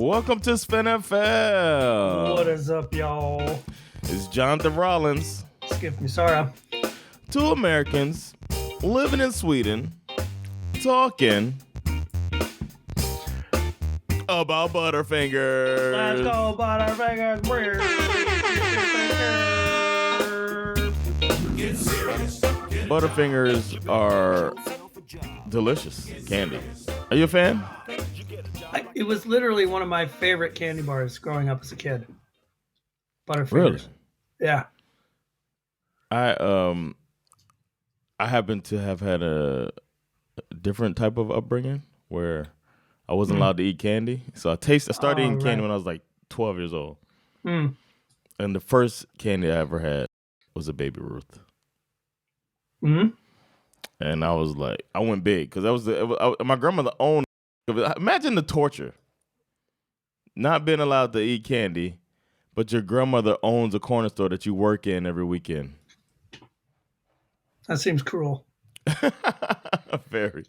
Welcome to SveNFL. What is up, y'all? It's Jonathan Rollins. Skip me, Sarah. Two Americans living in Sweden talking about Butterfingers. Let's go, Butterfingers. Butterfingers are delicious candy. Are you a fan? It was literally one of my favorite candy bars growing up as a kid. Butterfingers. Really? Yeah. I happen to have had a different type of upbringing where I wasn't allowed to eat candy. So I started eating candy when I was like 12 years old. And the first candy I ever had was a Baby Ruth. And I was like, I went big because my grandmother owned. Imagine the torture. Not being allowed to eat candy, but your grandmother owns a corner store that you work in every weekend. That seems cruel. Very.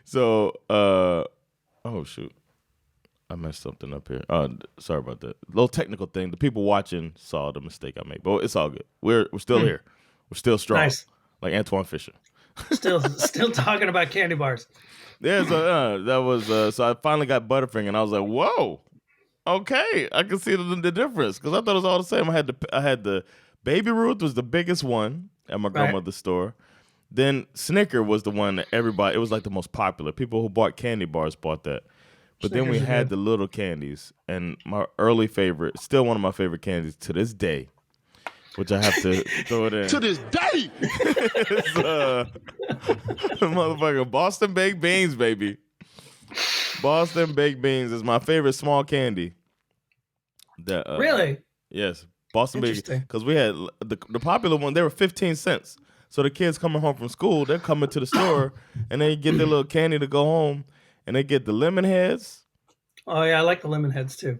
So, oh shoot, I messed something up here. Sorry about that. Little technical thing. The people watching saw the mistake I made, but it's all good. We're still here. We're still strong. Nice. Like Antoine Fisher. Still talking about candy bars. Yeah, so that was so I finally got Butterfinger, and I was like, whoa, okay, I can see the difference because I thought it was all the same. I had the Baby Ruth was the biggest one at my grandmother's store. Then Snicker was the one that everybody. It was like the most popular. People who bought candy bars bought that. But then we had the little candies, and my early favorite, still one of my favorite candies to this day, which I have to throw it in. To this day! It's, motherfucker, Boston Baked Beans, baby. Boston Baked Beans is my favorite small candy. Really? Yes. Boston Baked. Because we had the popular one, they were 15 cents. So the kids coming home from school, they're coming to the store, and they get their little candy to go home, and they get the lemon heads. Oh, yeah, I like the lemon heads, too.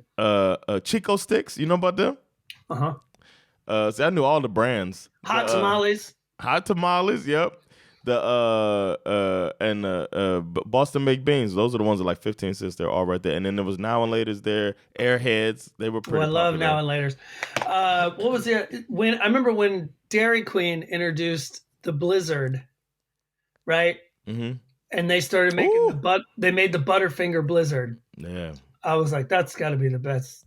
Chico sticks, you know about them? Uh-huh. See, I knew all the brands. Hot tamales. Hot tamales, yep. Boston Baked Beans. Those are the ones that like 15 cents. They're all right there. And then there was Now and Later's there. Airheads. They were pretty. I love Now and Later's. What was it? I remember when Dairy Queen introduced the Blizzard, right? Mm-hmm. And they started making they made the Butterfinger Blizzard. Yeah. I was like, that's got to be the best.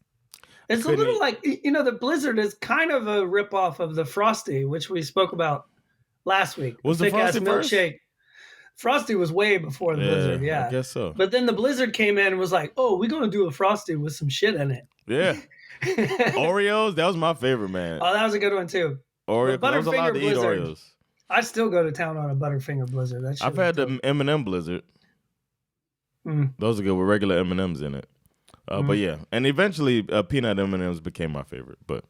It's a little like, the Blizzard is kind of a ripoff of the Frosty, which we spoke about last week. Was the Frosty milkshake? Frosty was way before the Blizzard, yeah. I guess so. But then the Blizzard came in and was like, oh, we're going to do a Frosty with some shit in it. Yeah. Oreos, that was my favorite, man. Oh, that was a good one, too. Oreos, I was allowed to eat Oreos. I still go to town on a Butterfinger Blizzard. I've had the M&M Blizzard. Those are good with regular M&Ms in it. But yeah, and eventually peanut M&Ms became my favorite. But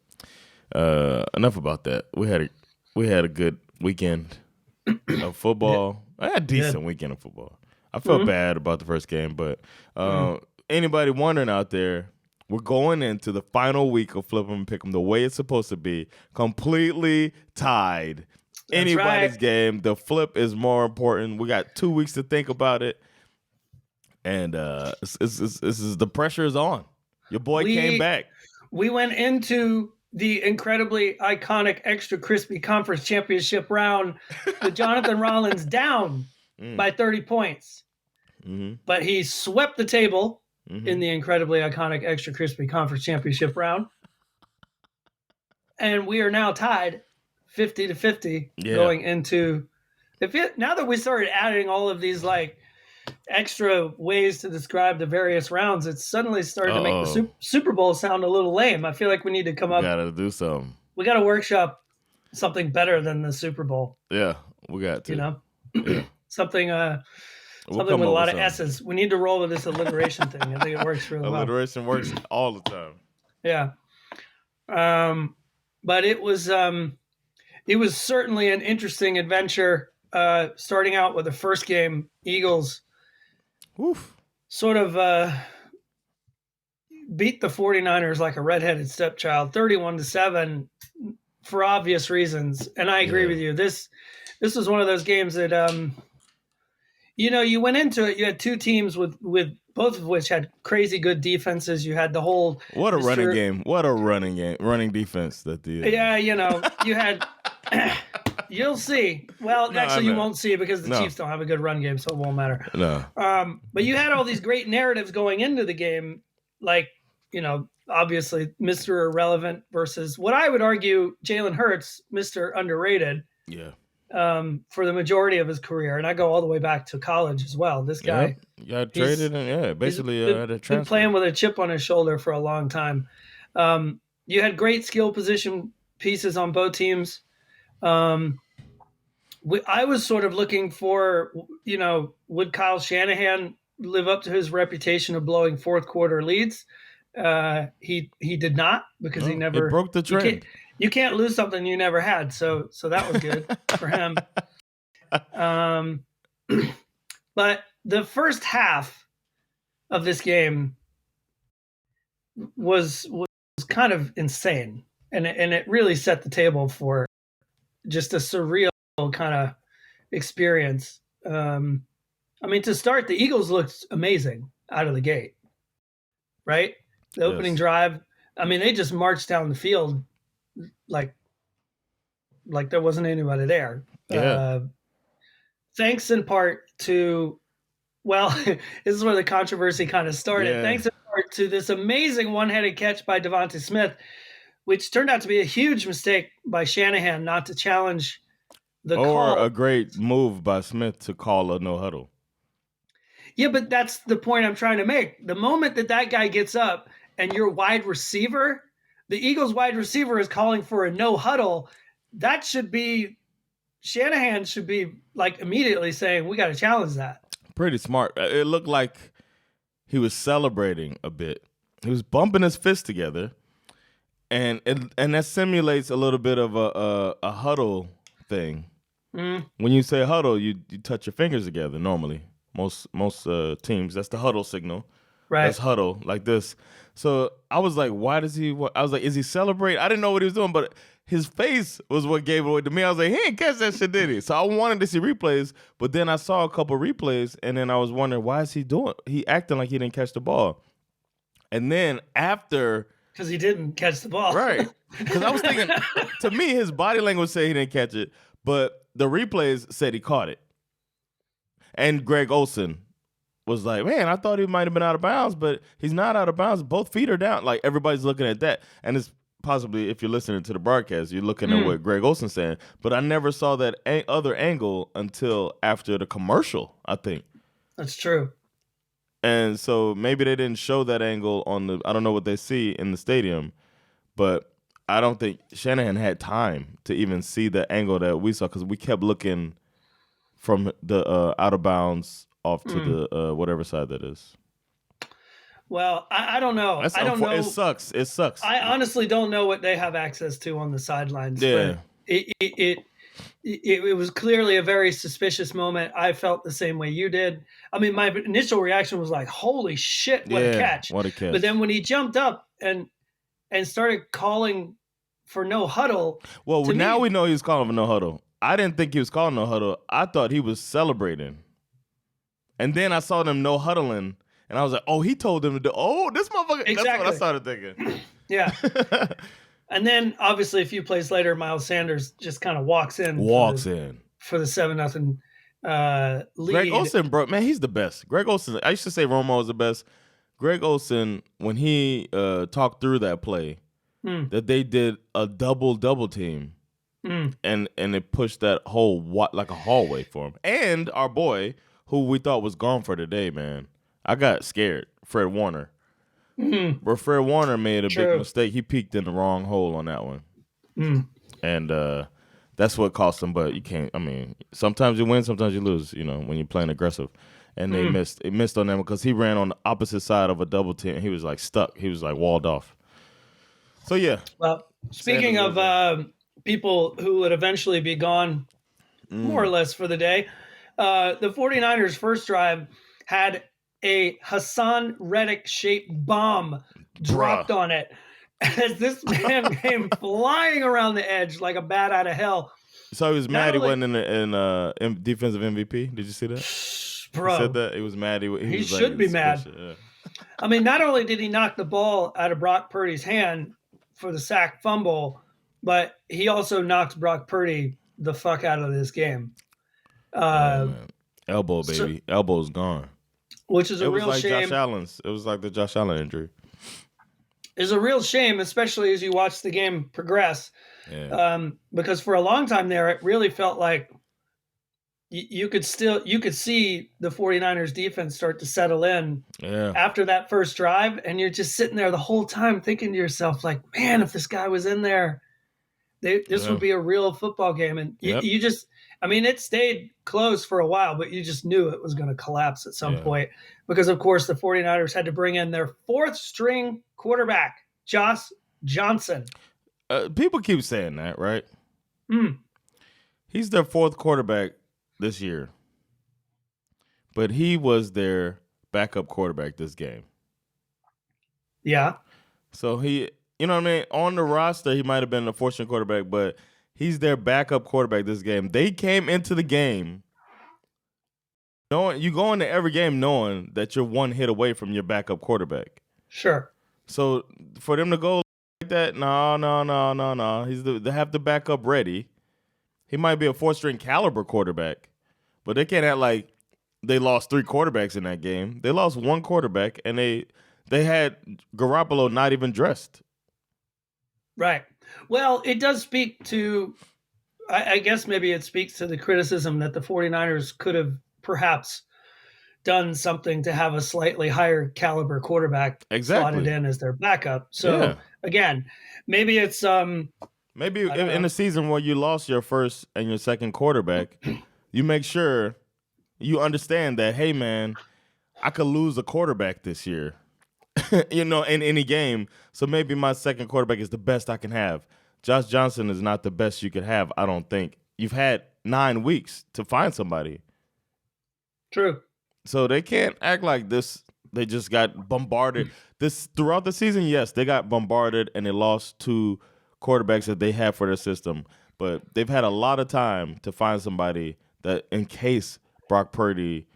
enough about that. We had a good weekend of football. I had a decent weekend of football. I felt bad about the first game, but anybody wondering out there, we're going into the final week of Flip 'em and Pick 'em the way it's supposed to be, completely tied. That's Anybody's game. The flip is more important. We got 2 weeks to think about it. And the pressure is on. Your boy came back. We went into the incredibly iconic Extra Crispy Conference Championship round with Jonathan Rollins down by 30 points. But he swept the table in the incredibly iconic Extra Crispy Conference Championship round. And we are now tied 50-50 going into now that we started adding all of these like extra ways to describe the various rounds, it's suddenly starting to make the Super Bowl sound a little lame. I feel like we need to come up. Gotta do something. We got to workshop something better than the Super Bowl. Yeah, we got to. Yeah. something with a lot of S's. We need to roll with this alliteration thing. I think it works really well. Alliteration works all the time. Yeah. But it was certainly an interesting adventure. Starting out with the first game, Eagles sort of beat the 49ers like a redheaded stepchild, 31-7 for obvious reasons. And I agree with you. This was one of those games that, you went into it, you had two teams with both of which had crazy good defenses. You had the whole running game. What a running game. Running defense that the Yeah, you had you'll see. Well, you won't see it because the Chiefs don't have a good run game, so it won't matter. No. But you had all these great narratives going into the game, like, obviously Mr. Irrelevant versus what I would argue Jalen Hurts, Mr. Underrated. Yeah. For the majority of his career, and I go all the way back to college as well. This guy got traded and basically had a transfer. Been playing with a chip on his shoulder for a long time. You had great skill position pieces on both teams. I was sort of looking for, would Kyle Shanahan live up to his reputation of blowing fourth quarter leads? He did not, because he never broke the trend. You can't lose something you never had, so that was good for him. But the first half of this game was kind of insane, and it really set the table for just a surreal kind of experience. To start, the Eagles looked amazing out of the gate, right? The opening drive, they just marched down the field like there wasn't anybody there. Yeah. Thanks in part to, this is where the controversy kind of started. Yeah. Thanks in part to this amazing one-handed catch by Devontae Smith, which turned out to be a huge mistake by Shanahan not to challenge the call. Or a great move by Smith to call a no huddle. Yeah, but that's the point I'm trying to make. The moment that guy gets up and your wide receiver, the Eagles wide receiver, is calling for a no huddle, that should be, Shanahan should be like immediately saying, we got to challenge that. Pretty smart. It looked like he was celebrating a bit. He was bumping his fists together, and that simulates a little bit of a huddle thing. Mm. When you say huddle, you touch your fingers together normally. Most teams, that's the huddle signal. Right. That's huddle, like this. So I was like, why does he? I was like, is he celebrating? I didn't know what he was doing, but his face was what gave it away to me. I was like, he didn't catch that shit, did he? So I wanted to see replays, but then I saw a couple replays, and then I was wondering, why is he doing? He acting like he didn't catch the ball. And then after... Because he didn't catch the ball. Right. Because I was thinking, to me, his body language said he didn't catch it, but the replays said he caught it. And Greg Olsen was like, man, I thought he might have been out of bounds, but he's not out of bounds. Both feet are down. Like, everybody's looking at that. And it's possibly, if you're listening to the broadcast, you're looking at what Greg Olsen's saying. But I never saw that other angle until after the commercial, I think. That's true. And so maybe they didn't show that angle on the, I don't know what they see in the stadium, but I don't think Shanahan had time to even see the angle that we saw, because we kept looking from the out of bounds off to the whatever side that is. Well, I don't know. I don't know. It sucks. It sucks. I honestly don't know what they have access to on the sidelines. Yeah. But it was clearly a very suspicious moment. I felt the same way you did. I mean, my initial reaction was like, holy shit, what a catch. What a catch. But then when he jumped up and started calling for no huddle. Well, now we know he was calling for no huddle. I didn't think he was calling no huddle. I thought he was celebrating. And then I saw them no huddling, and I was like, oh, he told them to do, this motherfucker. Exactly. That's what I started thinking. Yeah. And then, obviously, a few plays later, Miles Sanders just kind of walks in for the 7-0 lead. Greg Olsen, bro, man, he's the best. Greg Olsen, I used to say Romo was the best. Greg Olsen, when he talked through that play, that they did a double team, and it pushed that whole like a hallway for him. And our boy, who we thought was gone for today, man, I got scared, Fred Warner. Where Fred Warner made a big mistake. He peeked in the wrong hole on that one. And that's what cost him. But you can't, sometimes you win, sometimes you lose, when you're playing aggressive. And they missed on them because he ran on the opposite side of a double team. He was like stuck. He was like walled off. So, yeah. Well, speaking of people who would eventually be gone more or less for the day, the 49ers' first drive had a Hassan Reddick-shaped bomb dropped on it as this man came flying around the edge like a bat out of hell. So he was mad he wasn't in defensive MVP? Did you see that? Bro. He said that? He was mad. He should be mad. Yeah. I mean, not only did he knock the ball out of Brock Purdy's hand for the sack fumble, but he also knocked Brock Purdy the fuck out of this game. Elbow, baby. Elbow's gone. Which is a real shame. It was like the Josh Allen injury. It's a real shame, especially as you watch the game progress. Yeah. Because for a long time there, it really felt like you could see the 49ers defense start to settle in after that first drive. And you're just sitting there the whole time thinking to yourself, like, man, if this guy was in there, this would be a real football game. And you just, I mean, it stayed close for a while, but you just knew it was going to collapse at some point because, of course, the 49ers had to bring in their fourth string quarterback, Josh Johnson. People keep saying that, right? He's their fourth quarterback this year, but he was their backup quarterback this game. Yeah. So he, you know what I mean? On the roster, he might have been a fourth-string quarterback, but he's their backup quarterback this game. They came into the game knowing you go into every game knowing that you're one hit away from your backup quarterback. Sure. So for them to go like that, no. They have the backup ready. He might be a fourth-string caliber quarterback, but they can't act like they lost three quarterbacks in that game. They lost one quarterback, and they had Garoppolo not even dressed. Right. Well, it does speak to, I guess maybe it speaks to the criticism that the 49ers could have perhaps done something to have a slightly higher caliber quarterback slotted in as their backup. So, again, maybe it's maybe in a season where you lost your first and your second quarterback, you make sure you understand that, hey, man, I could lose a quarterback this year, in any game. So maybe my second quarterback is the best I can have. Josh Johnson is not the best you could have, I don't think. You've had 9 weeks to find somebody. True. So they can't act like this. They just got bombarded. Throughout the season, yes, they got bombarded and they lost two quarterbacks that they have for their system, but they've had a lot of time to find somebody that, in case Brock Purdy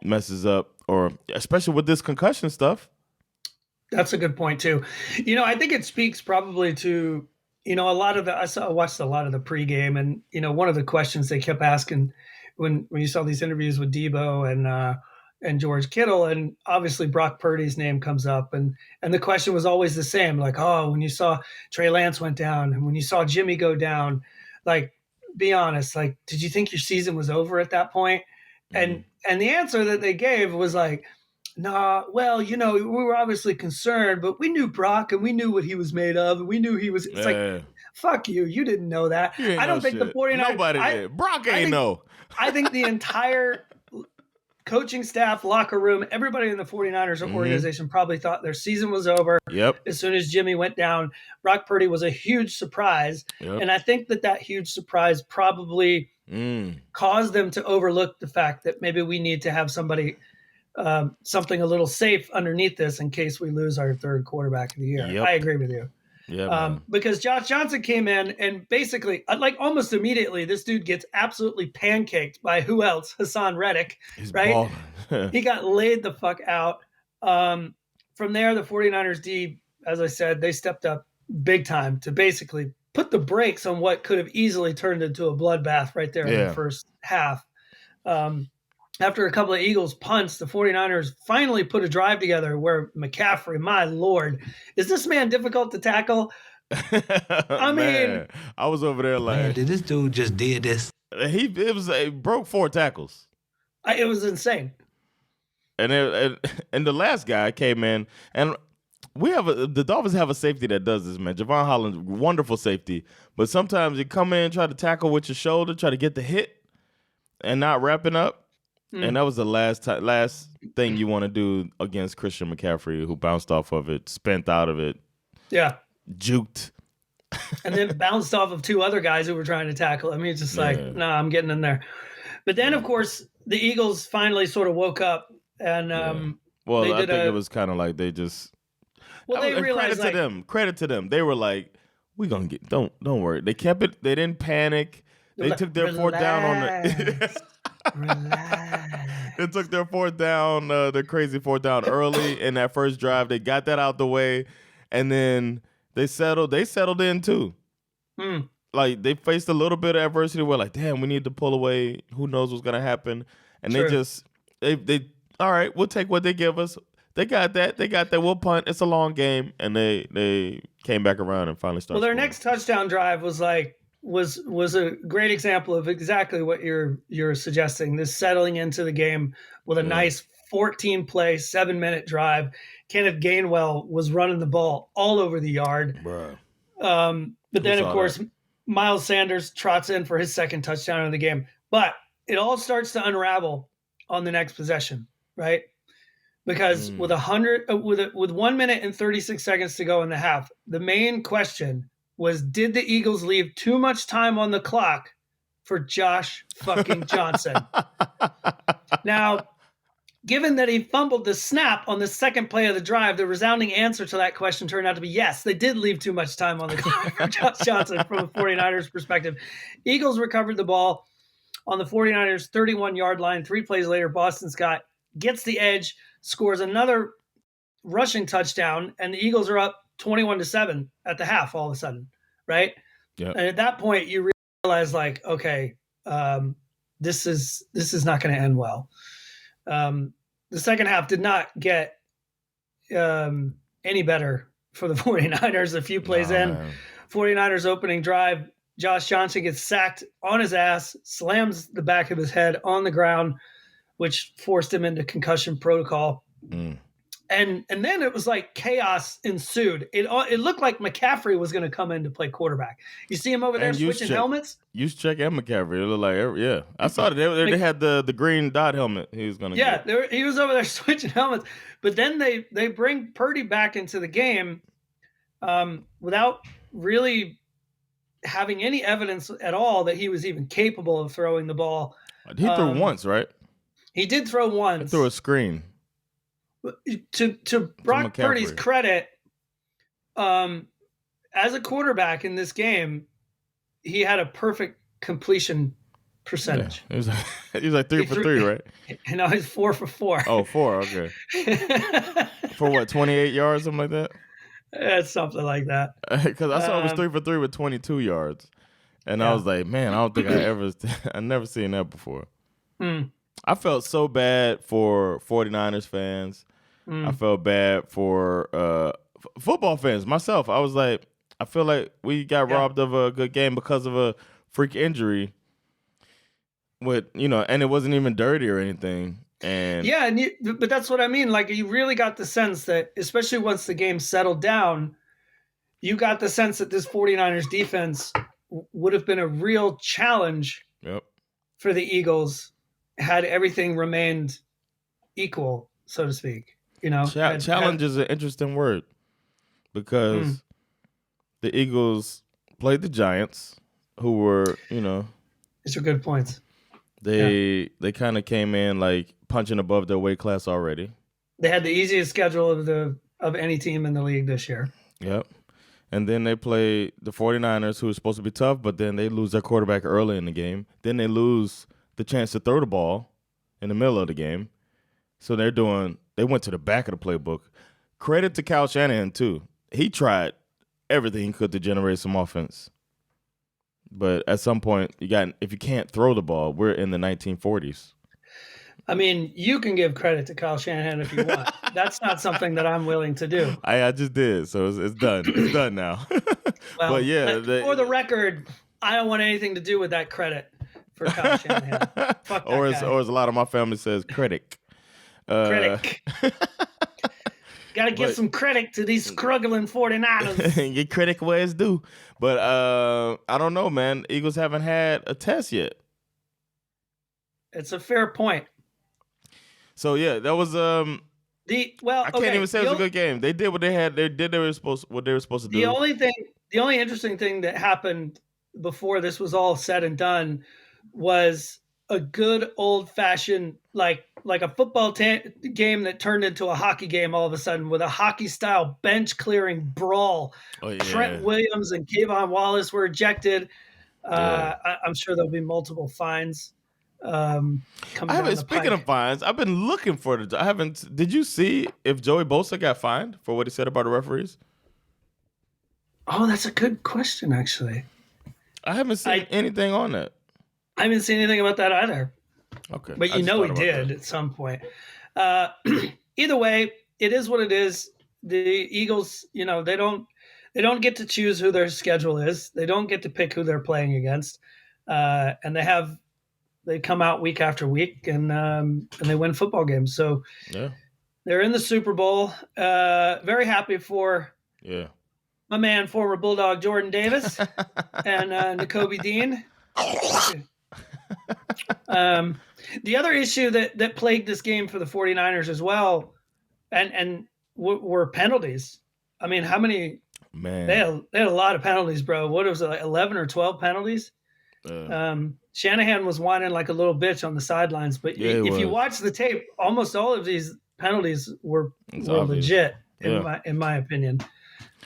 messes up, or especially with this concussion stuff. That's a good point too. I think it speaks probably to a lot of I watched a lot of the pregame, and one of the questions they kept asking when you saw these interviews with Debo and George Kittle, and obviously Brock Purdy's name comes up, and the question was always the same, like, oh, when you saw Trey Lance went down and when you saw Jimmy go down, like, be honest, like, did you think your season was over at that point? And the answer that they gave was like, nah, well, we were obviously concerned, but we knew Brock and we knew what he was made of, and we knew he was, it's like, fuck you, you didn't know that. I don't think the 49ers, nobody did. Brock ain't know. I think the entire coaching staff, locker room, everybody in the 49ers organization probably thought their season was over. Yep. As soon as Jimmy went down, Brock Purdy was a huge surprise. Yep. And I think that huge surprise probably caused them to overlook the fact that maybe we need to have somebody, something a little safe underneath this in case we lose our third quarterback of the year. Yep. I agree with you. Yeah, because Josh Johnson came in and basically, like, almost immediately, this dude gets absolutely pancaked by who else? Hassan Reddick, right? He got laid the fuck out. From there, the 49ers D, as I said, they stepped up big time to basically put the brakes on what could have easily turned into a bloodbath right there in the first half. After a couple of Eagles punts, the 49ers finally put a drive together where McCaffrey, my Lord, is this man difficult to tackle? I mean, I was over there like, man, did this dude just did this? He broke 4 tackles. It was insane. And the last guy came in, and the Dolphins have a safety that does this, man. Javon Holland, wonderful safety, but sometimes you come in, try to tackle with your shoulder, try to get the hit, and not wrapping up. And that was the last thing you want to do against Christian McCaffrey, who bounced off of it, spent out of it. Yeah. Juked. And then bounced off of 2 other guys who were trying to tackle. I mean, it's just like, nah, I'm getting in there. But then, of course, the Eagles finally sort of woke up. And well, I think it was kind of like they just. Well, they realized, credit to them. They were like, "We're gonna get. Don't worry." They kept it. They didn't panic. They took their 4th down on the. Relax. They took their fourth down, their crazy fourth down early in that first drive. They got that out the way, and then they settled in too. Like, they faced a little bit of adversity. We're like, damn, we need to pull away. Who knows what's gonna happen? And they just they all right, we'll take what they give us. They got that. We'll punt. It's a long game, and they came back around and finally started. Well, their next touchdown drive was a great example of exactly what you're suggesting. This settling into the game with a nice 14-play, 7-minute drive. Kenneth Gainwell was running the ball all over the yard. Bruh. But then, of course, Miles Sanders trots in for his second touchdown of the game. But it all starts to unravel on the next possession, right? Because with 1 minute and 36 seconds to go in the half, the main question was, did the Eagles leave too much time on the clock for Josh fucking Johnson? Now, given that he fumbled the snap on the second play of the drive, the resounding answer to that question turned out to be yes, they did leave too much time on the clock for Josh Johnson from a 49ers perspective. Eagles recovered the ball on the 49ers 31-yard line. 3 plays later, Boston Scott gets the edge, scores another rushing touchdown, and the Eagles are up 21-7 at the half all of a sudden, right? Yeah. And at that point, you realize, like, okay, this is not going to end well. The second half did not get any better for the 49ers. A few plays in, 49ers opening drive, Josh Johnson gets sacked on his ass, slams the back of his head on the ground, which forced him into concussion protocol. And then it was like chaos ensued. It looked like McCaffrey was going to come in to play quarterback. You see him over there switching helmets? Juszczyk and McCaffrey. It looked like, yeah. I saw it. They had the green dot helmet he was going to get. He was over there switching helmets. But then they bring Purdy back into the game without really having any evidence at all that he was even capable of throwing the ball. He threw once, right? He did throw once. He threw a screen. To Brock Purdy's credit, as a quarterback in this game, he had a perfect completion percentage. Yeah, he was like 3 for 3, right? And now he's 4 for 4. Oh, 4, okay. For what, 28 yards, something like that? It's something like that. Because I saw it was 3 for 3 with 22 yards. And I was like, man, I don't think I never seen that before. I felt so bad for 49ers fans. I felt bad for football fans myself. I was like, I feel like we got robbed of a good game because of a freak injury. And it wasn't even dirty or anything. But that's what I mean. Like, you really got the sense that, especially once the game settled down, you got the sense that this 49ers defense would have been a real challenge for the Eagles had everything remained equal, so to speak. Challenge is an interesting word because the Eagles played the Giants, who were, These are good points. They kind of came in like punching above their weight class already. They had the easiest schedule of any team in the league this year. Yep. And then they play the 49ers, who are supposed to be tough, but then they lose their quarterback early in the game. Then they lose the chance to throw the ball in the middle of the game. So they went to the back of the playbook. Credit to Kyle Shanahan, too. He tried everything he could to generate some offense. But at some point, if you can't throw the ball, we're in the 1940s. I mean, you can give credit to Kyle Shanahan if you want. That's not something that I'm willing to do. I just did, so it's done. It's done now. Well, but yeah, for the record, I don't want anything to do with that credit for Kyle Shanahan. Fuck that or guy. as a lot of my family says, critic. Critic. Got to give some credit to these struggling 49ers. Get credit where it's due. But I don't know, man. Eagles haven't had a test yet. It's a fair point. So yeah, that was I can't even say it was a good game. They did what they had. They did what they were supposed to do. The only interesting thing that happened before this was all said and done was a good old fashioned like a football game that turned into a hockey game all of a sudden with a hockey style bench clearing brawl. Oh, yeah. Trent Williams and Kayvon Wallace were ejected. I'm sure there'll be multiple fines coming down the Speaking pike. of fines, I've been looking for it. I haven't. Did you see if Joey Bosa got fined for what he said about the referees? Oh, that's a good question, actually. I haven't seen anything on that. I haven't seen anything about that either. Okay. But he did at some point. Either way, it is what it is. The Eagles, they don't get to choose who their schedule is. They don't get to pick who they're playing against. And they come out week after week and they win football games. So yeah, they're in the Super Bowl. Very happy for my man, former Bulldog Jordan Davis and Nakobe Dean. The other issue that plagued this game for the 49ers as well, and were penalties. I mean, how many? Man, they had a lot of penalties, bro. What was it, like 11 or 12 penalties? Shanahan was whining like a little bitch on the sidelines, but if you watch the tape, almost all of these penalties were legit in my opinion.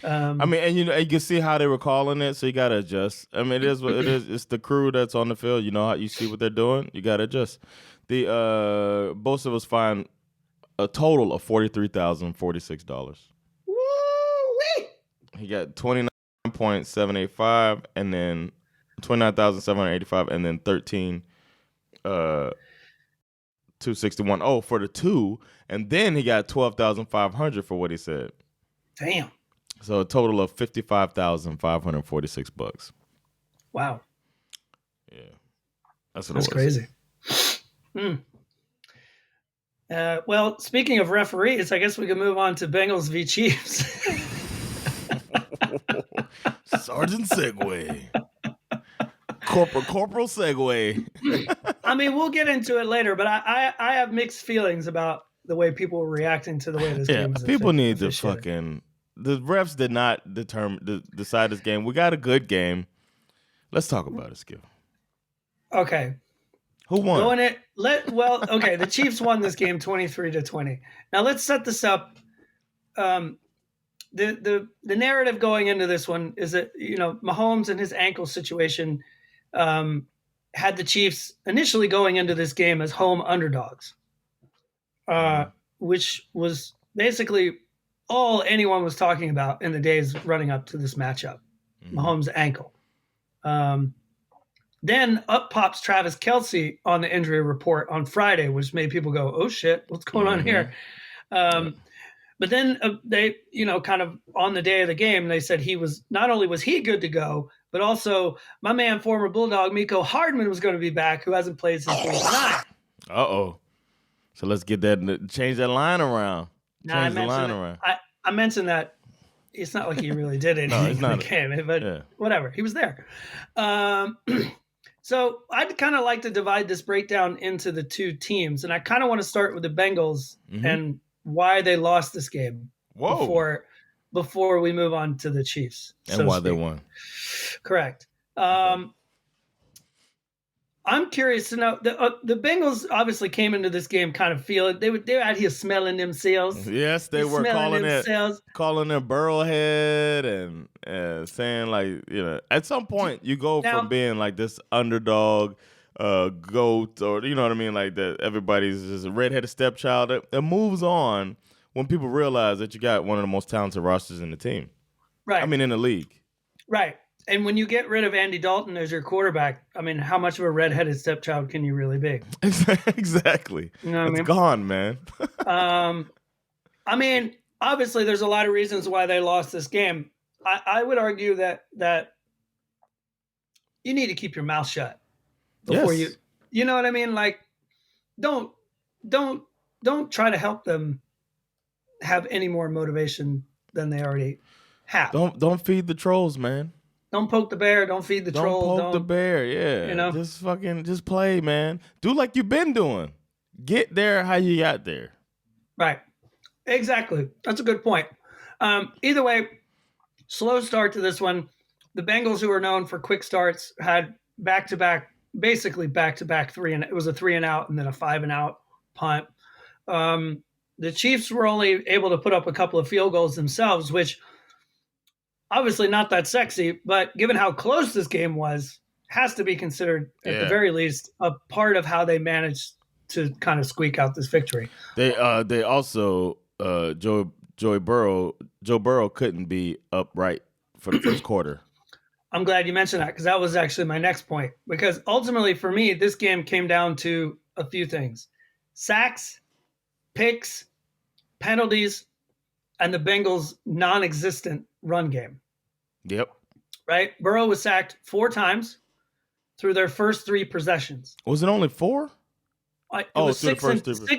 I mean, and you can see how they were calling it, so you gotta adjust. I mean, it is what it is. It's the crew that's on the field. You know how you see what they're doing. You gotta adjust. The Bosa was fined a total of $43,046. Woo-wee! He got 29.785, and then 29,785, and then 13,261. Oh, for the two, and then he got 12,500 for what he said. Damn. So a total of $55,546. Wow. Yeah, that's crazy. Well, speaking of referees, I guess we can move on to Bengals v. Chiefs. Sergeant Segway. Corporal Segway. I mean, we'll get into it later, but I have mixed feelings about the way people were reacting to the way this game was. People need to fucking. The refs did not decide this game. We got a good game. Let's talk about it, Skip. Okay. Who won? The Chiefs won this game 23-20. Now let's set this up. The narrative going into this one is that Mahomes and his ankle situation had the Chiefs initially going into this game as home underdogs, which was basically all anyone was talking about in the days running up to this matchup. Mahomes' ankle. Then up pops Travis Kelce on the injury report on Friday, which made people go, "Oh shit, what's going on here?" But then they, kind of on the day of the game, they said not only was he good to go, but also my man, former Bulldog Miko Hardman, was going to be back, who hasn't played since week 9. So let's get that, change that line around. I mentioned that. It's not like he really did anything in the game, but whatever. He was there. So I'd kind of like to divide this breakdown into the two teams, and I kind of want to start with the Bengals and why they lost this game before we move on to the Chiefs. And why they won. Correct. I'm curious to know, the Bengals obviously came into this game kind of feeling, they were out here smelling themselves. Yes, they were calling it Burrow head and saying like, at some point you go from being like this underdog goat, or you know what I mean, like that everybody's just a redheaded stepchild. It moves on when people realize that you got one of the most talented rosters in the team. Right. I mean, in the league. Right. And when you get rid of Andy Dalton as your quarterback, I mean, how much of a redheaded stepchild can you really be? Exactly. You know what I mean? Gone, man. I mean, obviously there's a lot of reasons why they lost this game. I would argue that you need to keep your mouth shut before you know what I mean? Like, don't try to help them have any more motivation than they already have. Don't feed the trolls, man. Don't poke the bear. Don't feed the troll. Don't poke the bear. Yeah. Just play, man. Do like you've been doing. Get there how you got there. Right. Exactly. That's a good point. Either way, slow start to this one. The Bengals, who are known for quick starts, had back-to-back 3 and it was a 3 and out and then a 5 and out punt. The Chiefs were only able to put up a couple of field goals themselves, which obviously not that sexy, but given how close this game was, has to be considered at the very least a part of how they managed to kind of squeak out this victory. They also Joe Burrow couldn't be upright for the first quarter. I'm glad you mentioned that because that was actually my next point. Because ultimately, for me, this game came down to a few things: sacks, picks, penalties, and the Bengals' non-existent run game. Yep. Right? Burrow was sacked 4 times through their first 3 possessions. Was it only 4? It was 6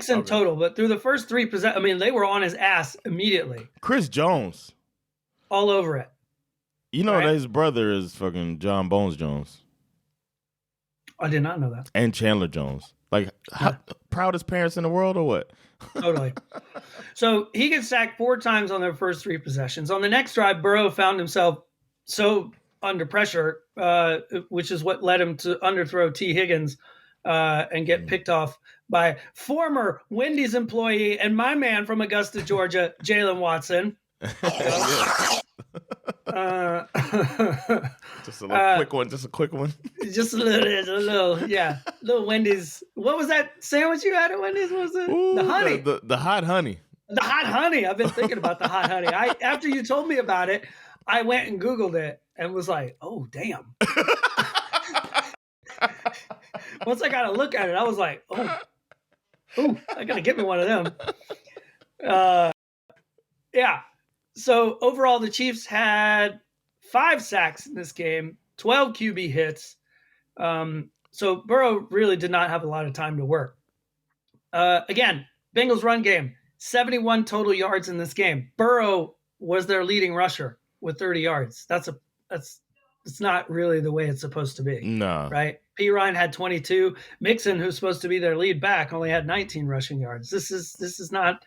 in total, but through the first 3 possessions, I mean, they were on his ass immediately. Chris Jones. All over it. You know that his brother is fucking John Bones Jones. I did not know that. And Chandler Jones. Like, proudest parents in the world or what? Totally. So he gets sacked 4 times on their first 3 possessions. On the next drive, Burrow found himself so under pressure, which is what led him to underthrow T. Higgins and get picked off by former Wendy's employee and my man from Augusta, Georgia, Jalen Watson. Just a quick one. Just a little Wendy's. What was that sandwich you had at Wendy's? What was it? Ooh, the honey. The hot honey. The hot honey. I've been thinking about the hot honey. After you told me about it, I went and Googled it and was like, oh, damn. Once I got to look at it, I was like, oh, I got to get me one of them. Yeah. So overall, the Chiefs had 5 sacks in this game, 12 QB hits. So Burrow really did not have a lot of time to work. Again, Bengals run game, 71 total yards in this game. Burrow was their leading rusher with 30 yards. It's not really the way it's supposed to be. No. Right? P. Ryan had 22. Mixon, who's supposed to be their lead back, only had 19 rushing yards. This is not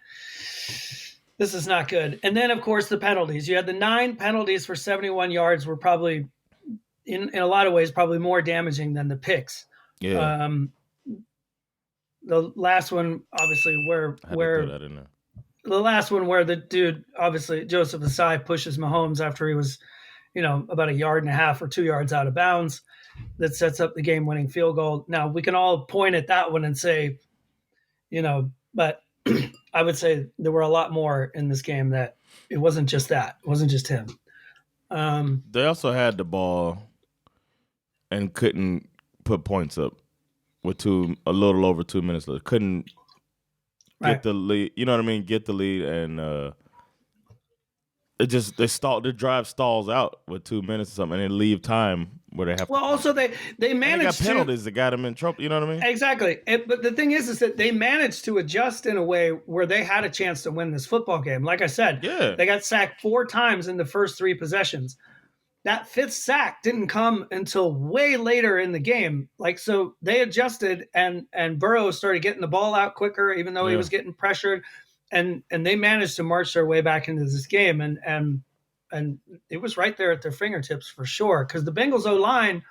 good. And then, of course, the penalties. You had the 9 penalties for 71 yards were probably, in a lot of ways, probably more damaging than the picks. Yeah. The last one, obviously, where the last one where the dude, obviously, Joseph Asai pushes Mahomes after he was, about 1.5 yards or 2 yards out of bounds, that sets up the game-winning field goal. Now, we can all point at that one and say, but I would say there were a lot more in this game that it wasn't just that. It wasn't just him. They also had the ball and couldn't put points up with a little over 2 minutes left. Couldn't get the lead. You know what I mean? Get the lead, and the drive stalls out with 2 minutes or something, and they leave time where they have. Well, also they managed got penalties that got them in trouble. You know what I mean? Exactly. But the thing is that they managed to adjust in a way where they had a chance to win this football game. Like I said, they got sacked 4 times in the first 3 possessions. That 5th sack didn't come until way later in the game. So they adjusted, and Burrow started getting the ball out quicker, even though he was getting pressured, and they managed to march their way back into this game, and it was right there at their fingertips for sure. Because the Bengals O-line,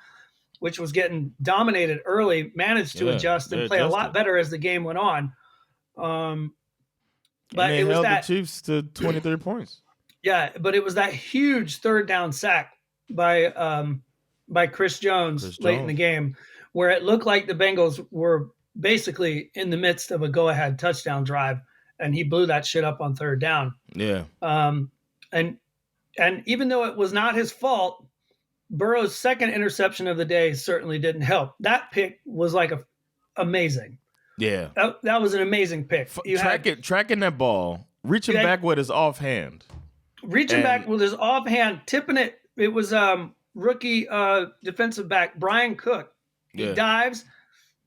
which was getting dominated early, managed to adjust and play a lot better as the game went on. But it was the Chiefs to 23 points. Yeah, but it was that huge 3rd down sack by Chris Jones late in the game, where it looked like the Bengals were basically in the midst of a go-ahead touchdown drive, and he blew that shit up on 3rd down. Yeah. And even though it was not his fault, Burrow's 2nd interception of the day certainly didn't help. That pick was amazing. Yeah. That was an amazing pick. Tracking that ball, reaching back with his offhand. Back with his offhand, tipping it. It was rookie defensive back Brian Cook. He dives,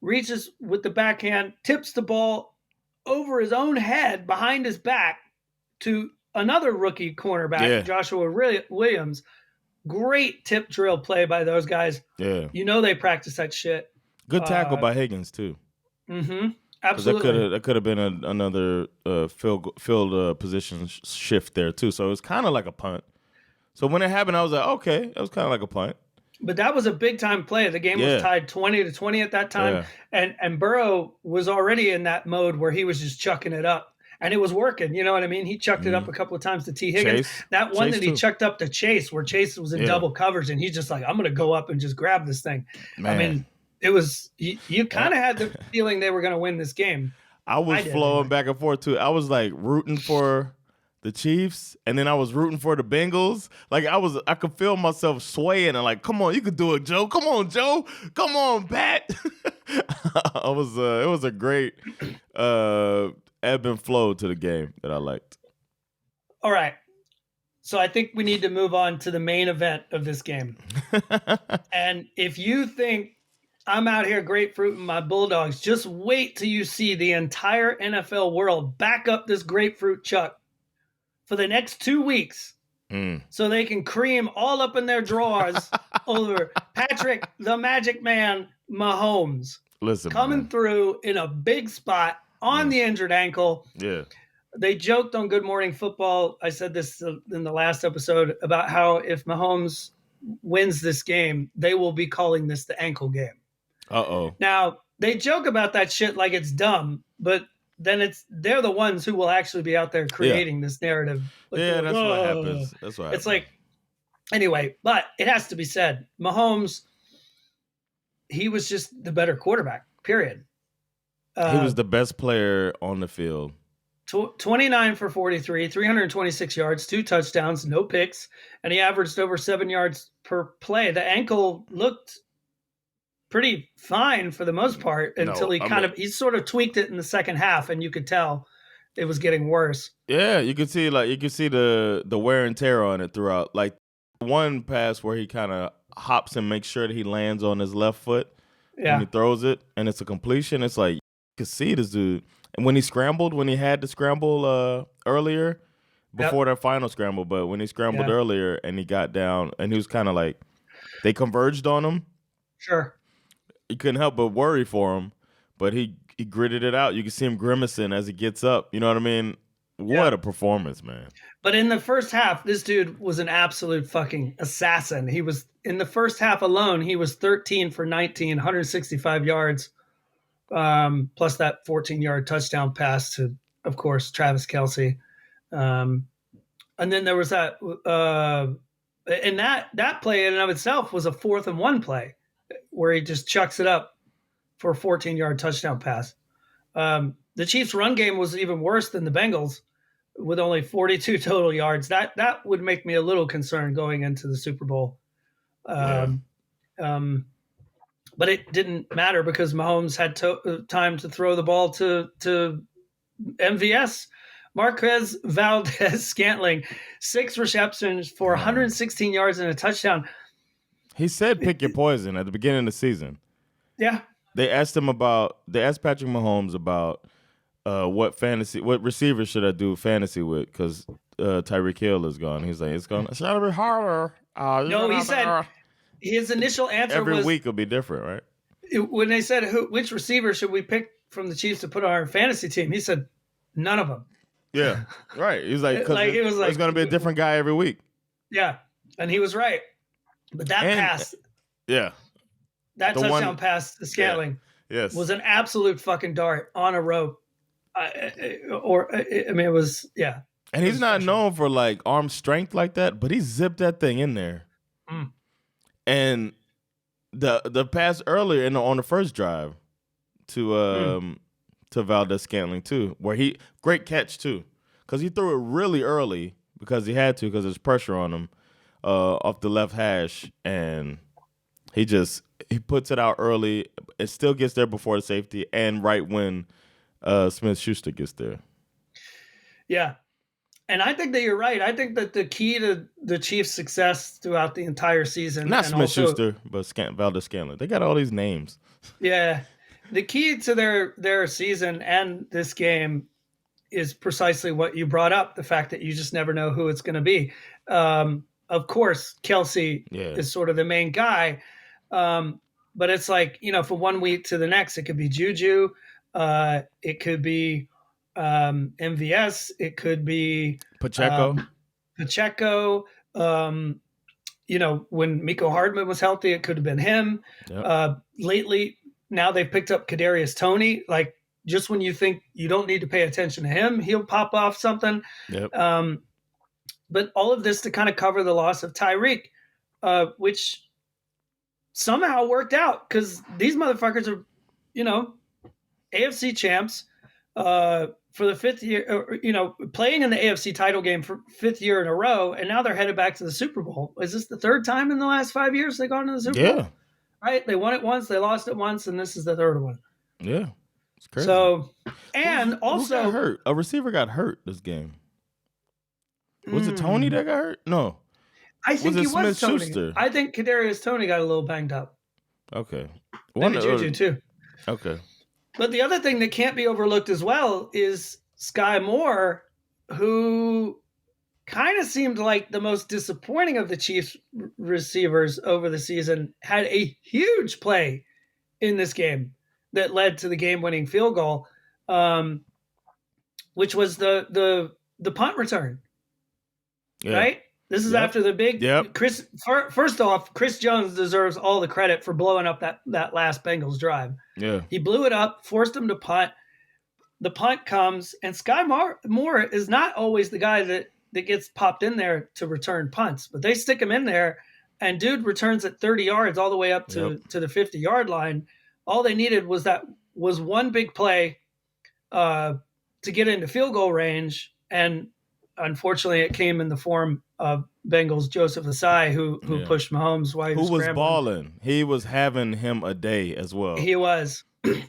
reaches with the backhand, tips the ball over his own head behind his back to another rookie cornerback, Joshua Williams. Great tip drill play by those guys. Yeah. They practice that shit. Good tackle by Higgins, too. Mm-hmm. Absolutely. That could have been another field position shift there, too. So it was kind of like a punt. So when it happened, I was like, okay, that was kind of like a punt. But that was a big-time play. The game was tied 20-20 at that time. Yeah. And Burrow was already in that mode where he was just chucking it up. And it was working, you know what I mean? He chucked it up a couple of times to T. Higgins. That one that he chucked up to Chase, where Chase was in double coverage, and he's just like, I'm going to go up and just grab this thing. Man. I mean, it was, you kind of had the feeling they were going to win this game. I was flowing back and forth, too. I was like rooting for the Chiefs, and then I was rooting for the Bengals. Like I could feel myself swaying and like, come on, you could do it, Joe. Come on, Joe. Come on, Pat. It was a great ebb and flow to the game that I liked. All right. So I think we need to move on to the main event of this game. And if you think I'm out here grapefruiting my Bulldogs, just wait till you see the entire NFL world back up this grapefruit chuck for the next 2 weeks so they can cream all up in their drawers over Patrick the Magic Man Mahomes. Listen, coming through in a big spot on the injured ankle. Yeah. They joked on Good Morning Football, I said this in the last episode, about how if Mahomes wins this game, they will be calling this the ankle game. Uh-oh. Now, they joke about that shit like it's dumb, but then they're the ones who will actually be out there creating this narrative. Like, that's what happens. That's what happens. It's like, anyway, but it has to be said, Mahomes, he was just the better quarterback, period. He was the best player on the field. 29 for 43, 326 yards, 2 touchdowns, no picks, and he averaged over 7 yards per play. The ankle looked pretty fine for the most part until he sort of tweaked it in the second half, and you could tell it was getting worse. Yeah, you could see the wear and tear on it throughout. Like one pass where he kind of hops and makes sure that he lands on his left foot when he throws it, and it's a completion. It's like you could see this dude. And when he had to scramble earlier before that final scramble, but when he scrambled earlier and he got down and he was kind of like, they converged on him. Sure. You couldn't help but worry for him, but he gritted it out. You can see him grimacing as he gets up. You know what I mean? What a performance, man. But in the first half, this dude was an absolute fucking assassin. He was, in the first half alone, he was 13 for 19, 165 yards. Plus that 14-yard touchdown pass to, of course, Travis Kelce. And then there was that, and that play in and of itself was a 4th and 1 play where he just chucks it up for a 14-yard touchdown pass. The Chiefs' run game was even worse than the Bengals with only 42 total yards. That would make me a little concerned going into the Super Bowl. But it didn't matter because Mahomes had time to throw the ball to MVS. Marquez Valdez-Scantling, 6 receptions for 116 yards and a touchdown. He said pick your poison at the beginning of the season. Yeah. They asked Patrick Mahomes about what receiver should I do fantasy with because Tyreek Hill is gone. He's like, it's gotta be harder. No, he said his initial answer every was, week will be different, right? When they said which receiver should we pick from the Chiefs to put on our fantasy team, he said none of them. Yeah, right. He's like, because it's going to be a different guy every week. Yeah, and he was right. But that pass, that touchdown pass to Scantling, was an absolute fucking dart on a rope. It was And he's not known for like arm strength like that, but he zipped that thing in there. And the pass earlier on the first drive to Valdez-Scantling too, where great catch too, because he threw it really early because he had to because there's pressure on him off the left hash, and he puts it out early. It still gets there before the safety and right when Smith-Schuster gets there. Yeah. And I think that you're right. I think that the key to the Chiefs' success throughout the entire season, not Smith-Schuster, but Valdez-Scantling. They got all these names. Yeah, the key to their season and this game is precisely what you brought up: the fact that you just never know who it's going to be. Of course, Kelce is sort of the main guy, but it's like from one week to the next, it could be Juju, it could be MVS, it could be Pacheco. When Mecole Hardman was healthy, it could have been him. Yep. Lately, now they've picked up Kadarius Toney. Like just when you think you don't need to pay attention to him, he'll pop off something. Yep. But all of this to kind of cover the loss of Tyreek, which somehow worked out because these motherfuckers are, AFC champs for the fifth year, playing in the AFC title game for fifth year in a row, and now they're headed back to the Super Bowl. Is this the third time in the last 5 years they've gone to the Super Bowl? Yeah. Right? They won it once, they lost it once, and this is the third one. Yeah. It's crazy. So, and who got hurt? A receiver got hurt this game. Was it Tony that got hurt? No. I think he was Tony. Schuster? I think Kadarius Toney got a little banged up. Okay. Maybe Juju too. Okay. But the other thing that can't be overlooked as well is Sky Moore, who kind of seemed like the most disappointing of the Chiefs receivers over the season, had a huge play in this game that led to the game-winning field goal, which was the punt return. Yeah. Right? This is after the big Chris. First off, Chris Jones deserves all the credit for blowing up that last Bengals drive. Yeah, he blew it up, forced him to punt. The punt comes, and Sky Moore is not always the guy that gets popped in there to return punts, but they stick him in there, and dude returns at 30 yards all the way up to the 50-yard line. All they needed was one big play to get into field goal range, and unfortunately, it came in the form of Bengals Joseph Asai, who pushed Mahomes while he was scrambling. Balling. He was having him a day as well. He was.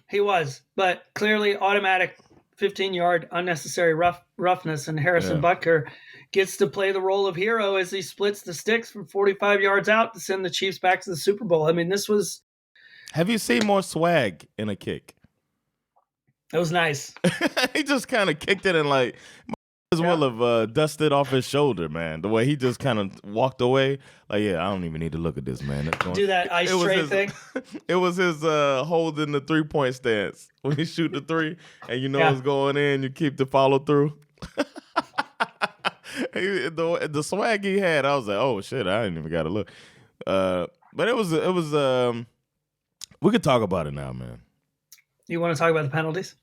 He was. But clearly automatic 15-yard unnecessary roughness, and Harrison Butker gets to play the role of hero as he splits the sticks from 45 yards out to send the Chiefs back to the Super Bowl. I mean, this was... Have you seen more swag in a kick? It was nice. He just kind of kicked it and like... As well have dusted off his shoulder, man. The way he just kind of walked away, like, I don't even need to look at this, man. Do that ice tray thing. It was his holding the 3-point stance when he shoot the three, and it's going in. You keep the follow through. The swag he had, I was like, oh shit, I didn't even got to look. But it was. We could talk about it now, man. You want to talk about the penalties?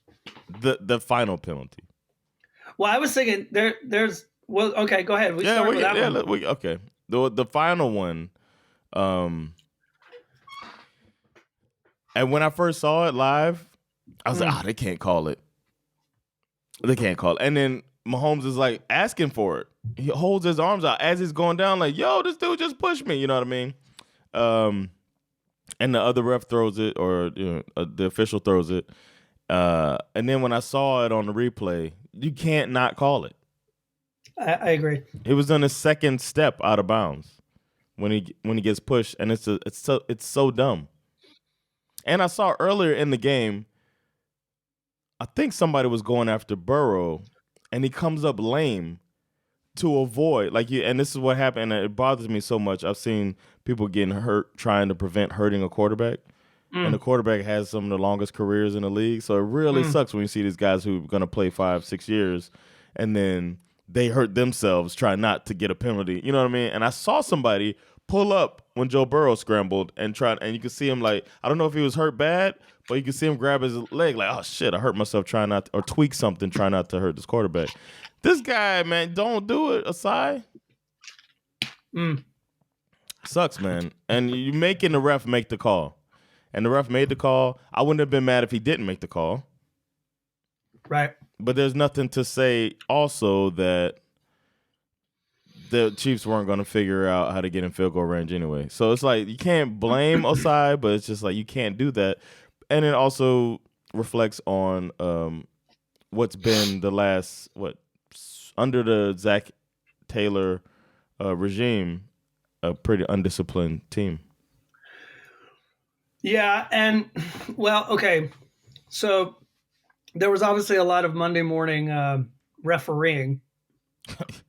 The final penalty. Well, I was thinking there's okay, go ahead. Start with that one. Okay. The final one, and when I first saw it live, I was like, they can't call it. They can't call it. And then Mahomes is like asking for it. He holds his arms out as he's going down, like, yo, this dude just pushed me. You know what I mean? And the other ref throws it, or the official throws it. And then when I saw it on the replay, you can't not call it. I agree. It was on his second step out of bounds when he gets pushed, and it's so dumb. And I saw earlier in the game, I think somebody was going after Burrow, and he comes up lame to avoid and this is what happened. And it bothers me so much. I've seen people getting hurt trying to prevent hurting a quarterback. And the quarterback has some of the longest careers in the league. So it really sucks when you see these guys who are going to play 5-6 years and then they hurt themselves trying not to get a penalty. You know what I mean? And I saw somebody pull up when Joe Burrow scrambled and you could see him like, I don't know if he was hurt bad, but you could see him grab his leg like, oh shit, I hurt myself trying not to, or tweak something trying not to hurt this quarterback. This guy, man, don't do it, Asai. Sucks, man. And you making the ref make the call. And the ref made the call. I wouldn't have been mad if he didn't make the call. Right. But there's nothing to say also that the Chiefs weren't going to figure out how to get in field goal range anyway. So it's like you can't blame Osai, but it's just like you can't do that. And it also reflects on what's been the last, under the Zach Taylor regime, a pretty undisciplined team. Yeah, and well, okay. So there was obviously a lot of Monday morning refereeing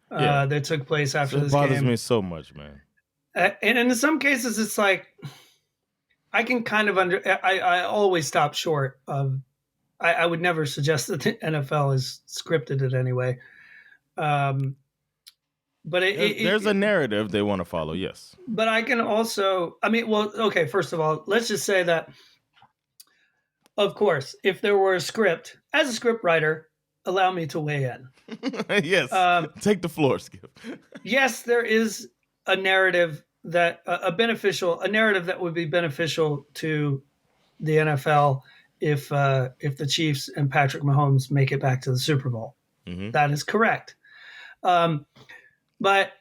that took place after this game. It bothers me so much, man. And in some cases, it's like I can kind of I always stop short of. I would never suggest that the NFL is scripted in any way. But there's a narrative they want to follow, yes. But I can also, okay, first of all, let's just say that Of course, if there were a script, as a script writer, allow me to weigh in. Yes, take the floor, Skip. Yes, there is a narrative that a narrative that would be beneficial to the NFL if the Chiefs and Patrick Mahomes make it back to the Super Bowl. Mm-hmm. That is correct. But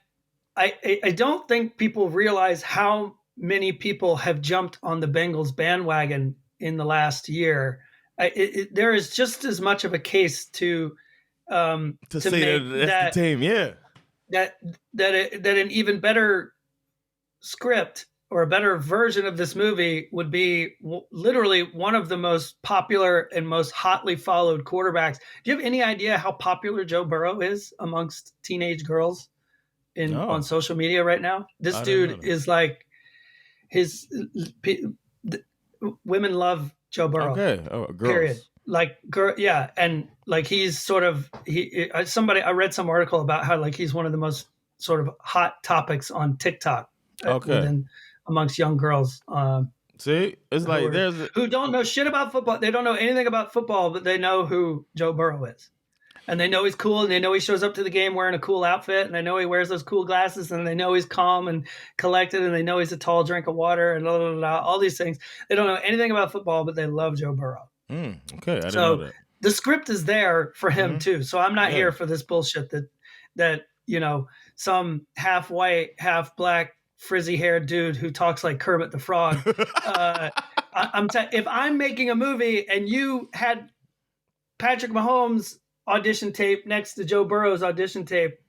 I don't think people realize how many people have jumped on the Bengals bandwagon in the last year. There is just as much of a case to say that's the team, yeah. That an even better script or a better version of this movie would be literally one of the most popular and most hotly followed quarterbacks. Do you have any idea how popular Joe Burrow is amongst teenage girls on social media right now? This dude is like women love Joe Burrow. Okay, girls. Period. Like, yeah, and like he's sort of I read some article about how like he's one of the most sort of hot topics on TikTok. Amongst young girls. See, it's like who don't know shit about football. They don't know anything about football, but they know who Joe Burrow is. And they know he's cool, and they know he shows up to the game wearing a cool outfit, and they know he wears those cool glasses, and they know he's calm and collected, and they know he's a tall drink of water, and blah, blah, blah, all these things. They don't know anything about football, but they love Joe Burrow. Okay, I didn't know that. The script is there for him too. So I'm not here for this bullshit that some half white, half black, frizzy-haired dude who talks like Kermit the Frog. If I'm making a movie and you had Patrick Mahomes' audition tape next to Joe Burrow's audition tape,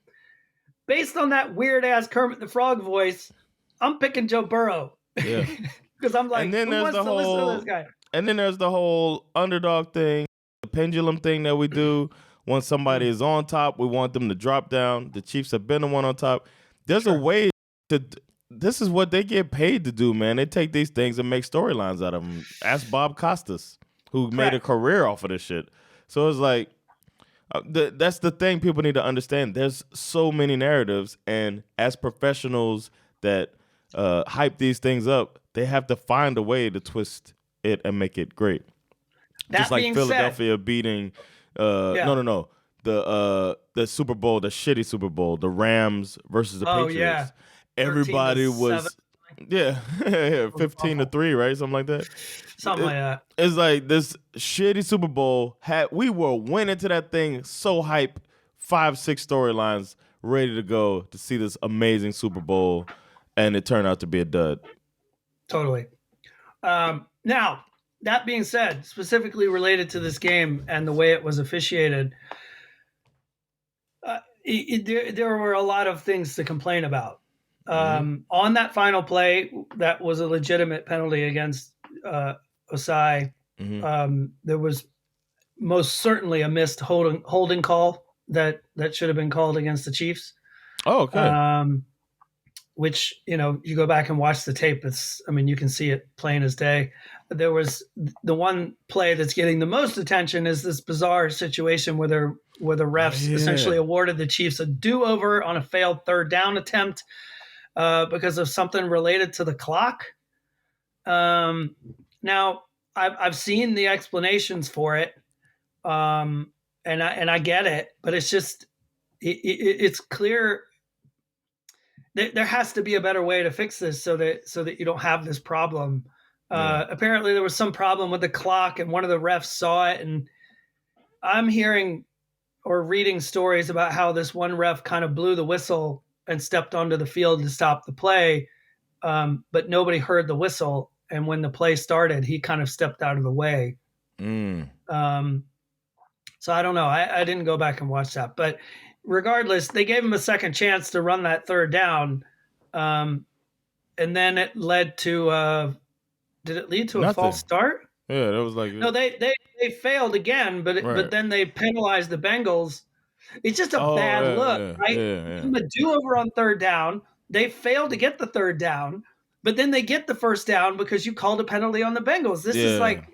based on that weird-ass Kermit the Frog voice, I'm picking Joe Burrow. Yeah. Because I'm like, who wants to listen to this guy? And then there's the whole underdog thing, the pendulum thing that we do. When somebody is on top, we want them to drop down. The Chiefs have been the one on top. There's a way to... This is what they get paid to do, man. They take these things and make storylines out of them. Ask Bob Costas, who made a career off of this shit. So it's like, that's the thing people need to understand. There's so many narratives, and as professionals that hype these things up, they have to find a way to twist it and make it great. Just like Philadelphia beating, the Super Bowl, the shitty Super Bowl, the Rams versus the Patriots. Yeah. Everybody was 15-3, right? Something like that. Something like that. It's like this shitty Super Bowl we were winning to that thing so hype, 5-6 storylines ready to go to see this amazing Super Bowl, and it turned out to be a dud. Totally. Now, that being said, specifically related to this game and the way it was officiated, there were a lot of things to complain about. On that final play, that was a legitimate penalty against Osai. There was most certainly a missed holding call that should have been called against the Chiefs. Oh, okay. Which, you go back and watch the tape. You can see it plain as day. There was the one play that's getting the most attention is this bizarre situation where the refs essentially awarded the Chiefs a do-over on a failed third down attempt. Because of something related to the clock. Now, I've seen the explanations for it, and I get it, but it's just it's clear that there has to be a better way to fix this so that you don't have this problem. Apparently, there was some problem with the clock, and one of the refs saw it, and I'm hearing or reading stories about how this one ref kind of blew the whistle and stepped onto the field to stop the play, but nobody heard the whistle. And when the play started, he kind of stepped out of the way. So I don't know. I didn't go back and watch that. But regardless, they gave him a second chance to run that third down. And then it led to did it lead to a false start? Yeah, that was like... No, they failed again, but then they penalized the Bengals. It's just a bad look, right? Yeah. A do-over on third down. They failed to get the third down, but then they get the first down because you called a penalty on the Bengals. This is like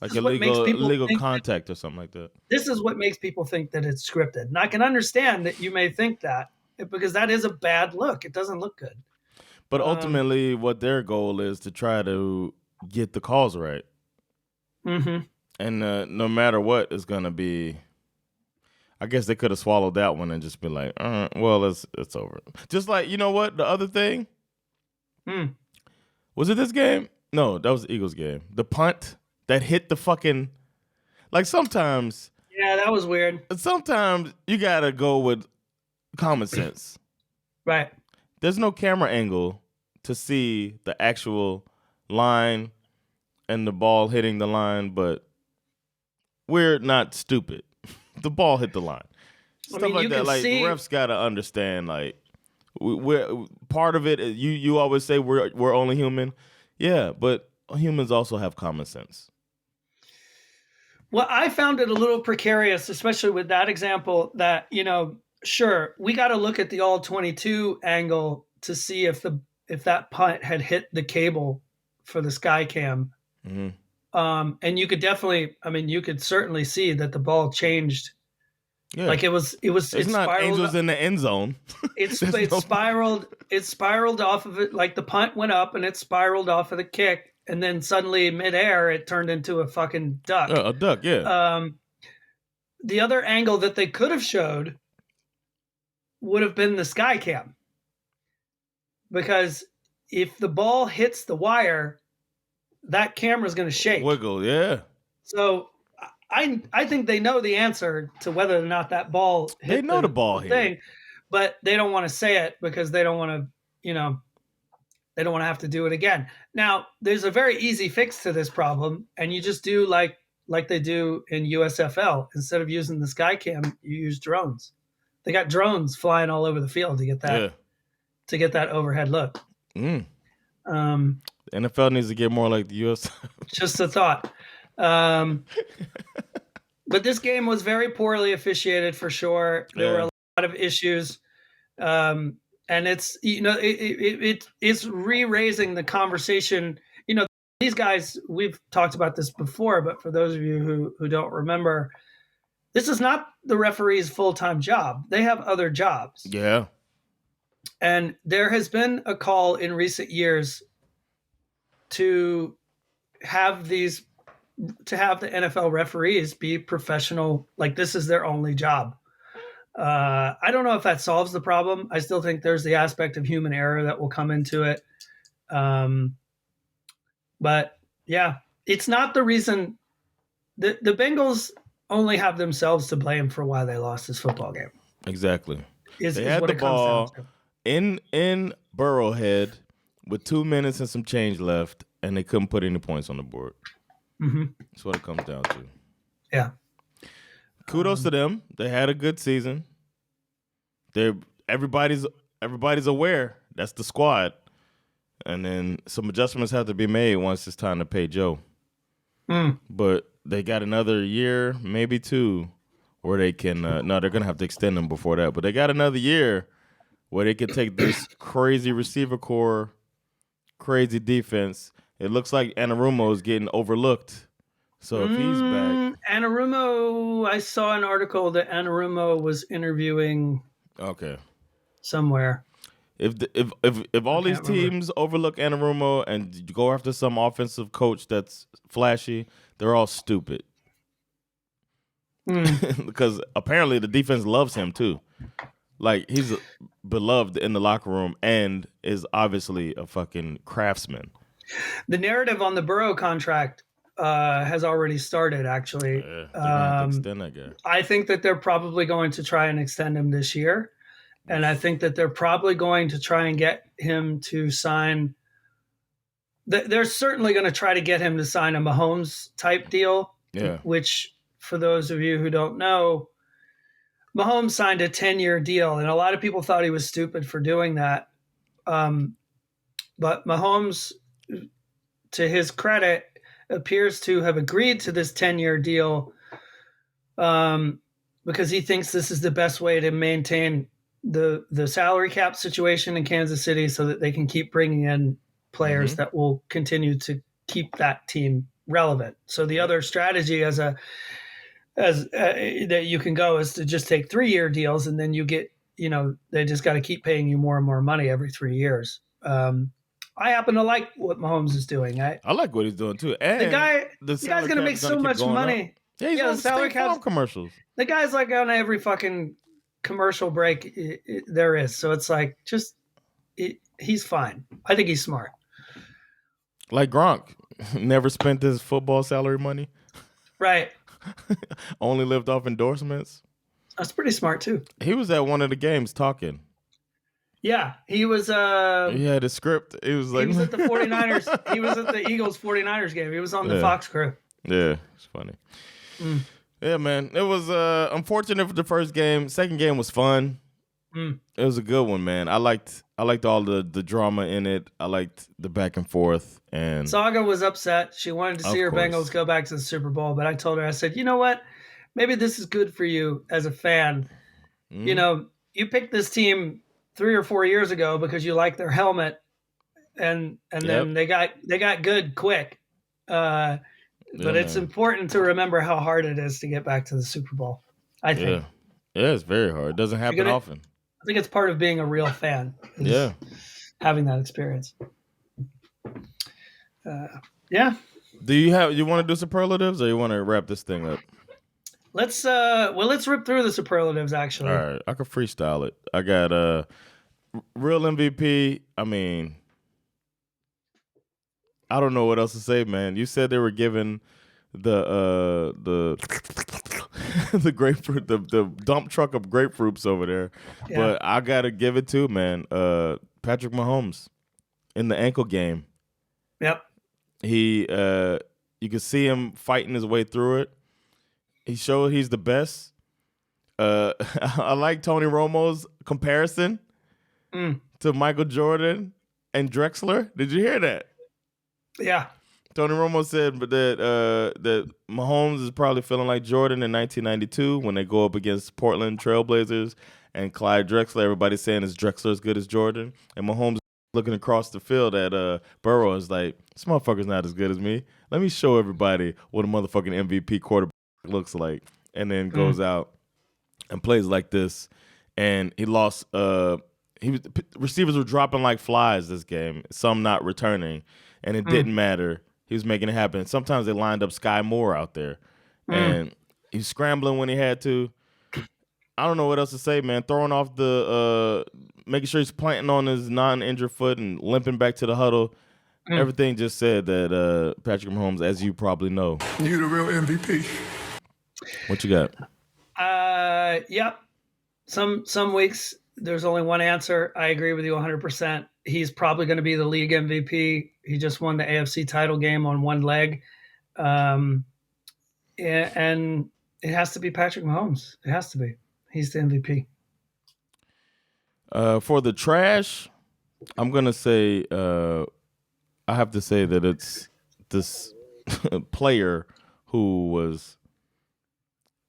illegal contact or something like that. This is what makes people think that it's scripted. And I can understand that you may think that because that is a bad look. It doesn't look good. But ultimately, what their goal is to try to get the calls right. Mm-hmm. And no matter what, it's gonna be. I guess they could have swallowed that one and just been like, well, it's over. Just like, you know what? The other thing was it this game? No, that was the Eagles game. The punt that hit the fucking. Like sometimes. Yeah, that was weird. Sometimes you gotta go with common sense. Right. There's no camera angle to see the actual line and the ball hitting the line, but we're not stupid. The ball hit the line. Stuff like that. Like refs gotta understand. Like we're part of it. You always say we're only human. Yeah, but humans also have common sense. Well, I found it a little precarious, especially with that example. That sure, we got to look at the all 22 angle to see if that punt had hit the cable for the sky cam. Mm-hmm. And you could definitely, you could certainly see that the ball changed. Yeah. Like it not angels in the end zone. It spiraled off of it. Like the punt went up and it spiraled off of the kick. And then suddenly midair, it turned into a fucking duck. A duck, yeah. The other angle that they could have showed would have been the sky cam. Because if the ball hits the wire, that camera's going to shake. Wiggle, yeah. So I think they know the answer to whether or not that ball hit they know the ball thing, but they don't want to say it because they don't want to, they don't want to have to do it again. Now, there's a very easy fix to this problem, and you just do like they do in USFL. Instead of using the sky cam, you use drones. They got drones flying all over the field to get that overhead look. The NFL needs to get more like the US. Just a thought. But this game was very poorly officiated for sure. There were a lot of issues. And it's it's re-raising the conversation. These guys, we've talked about this before, but for those of you who don't remember, this is not the referee's full-time job. They have other jobs. Yeah. And there has been a call in recent years to have the NFL referees be professional, like this is their only job. I don't know if that solves the problem. I still think there's the aspect of human error that will come into it. But yeah, it's not the reason. The Bengals only have themselves to blame for why they lost this football game. Exactly. They had the ball in Burrow head with 2 minutes and some change left, and they couldn't put any points on the board. Mm-hmm. That's what it comes down to. Yeah. Kudos to them. They had a good season. Everybody's aware. That's the squad. And then some adjustments have to be made once it's time to pay Joe. But they got another year, maybe two, where they can no, they're going to have to extend them before that. But they got another year where they can take this crazy receiver core, crazy defense. It looks like Anarumo is getting overlooked. So if he's back. Anarumo, I saw an article that Anarumo was interviewing somewhere. If all these teams overlook Anarumo and go after some offensive coach that's flashy, they're all stupid. Because apparently the defense loves him too. Like he's beloved in the locker room and is obviously a fucking craftsman. The narrative on the Burrow contract has already started, actually. Yeah, they're gonna have to extend that guy. I think that they're probably going to try and extend him this year. And I think that they're probably going to try and get him to sign. They're certainly going to try to get him to sign a Mahomes type deal. Yeah. Which, for those of you who don't know, Mahomes signed a 10-year deal, and a lot of people thought he was stupid for doing that. But Mahomes, to his credit, appears to have agreed to this 10-year deal because he thinks this is the best way to maintain the salary cap situation in Kansas City so that they can keep bringing in players that will continue to keep that team relevant. So the other strategy that you can go is to just take 3-year deals, and then you get, they just got to keep paying you more and more money every 3 years. I happen to like what Mahomes is doing. I like what he's doing too. And the guy's gonna make so much money. Up. Yeah, he's on the salary cap commercials. The guy's like on every fucking commercial break there is. So it's like he's fine. I think he's smart. Like Gronk, never spent his football salary money. Right. Only lived off endorsements. That's pretty smart too. He was at one of the games talking. Yeah, he was. He had a script. He was like, he was at the 49ers. He was at the Eagles 49ers game. He was on the Fox crew. Yeah, it's funny. Yeah, man. It was unfortunate for the first game. Second game was fun. It was a good one, man. I liked all the drama in it. I liked the back and forth. And Saga was upset. She wanted to see her Bengals go back to the Super Bowl, but I told her, I said, you know what? Maybe this is good for you as a fan. You know, you picked this team 3 or 4 years ago because you like their helmet, and then they got good quick. But it's important to remember how hard it is to get back to the Super Bowl. I think. Yeah, it's very hard. It doesn't happen often. I think it's part of being a real fan. Having that experience. Yeah. Do you want to do superlatives, or you want to wrap this thing up? Let's rip through the superlatives. Actually, all right. I can freestyle it. I got real MVP. I mean, I don't know what else to say, man. You said they were giving the the grapefruit, the dump truck of grapefruits over there, but I gotta give it to, man, Patrick Mahomes in the ankle game. Yep. He you could see him fighting his way through it. He showed he's the best. I like Tony Romo's comparison to Michael Jordan and Drexler. Did you hear that? Yeah. Tony Romo said that Mahomes is probably feeling like Jordan in 1992 when they go up against Portland Trailblazers and Clyde Drexler. Everybody's saying is Drexler as good as Jordan, and Mahomes looking across the field at Burrow is like, this motherfucker's not as good as me. Let me show everybody what a motherfucking MVP quarterback looks like, and then goes out and plays like this. And he lost. Receivers were dropping like flies this game. Some not returning, and it didn't matter. He was making it happen. Sometimes they lined up Sky Moore out there, and he's scrambling when he had to. I don't know what else to say, man. Throwing off making sure he's planting on his non-injured foot and limping back to the huddle. Everything just said that Patrick Mahomes, as you probably know, you the real MVP. What you got? Yep. Some weeks there's only one answer. I agree with you 100%. He's probably going to be the league MVP. He just won the AFC title game on one leg. And it has to be Patrick Mahomes. It has to be. He's the MVP. For the trash, I'm going to say, I have to say that it's this player who was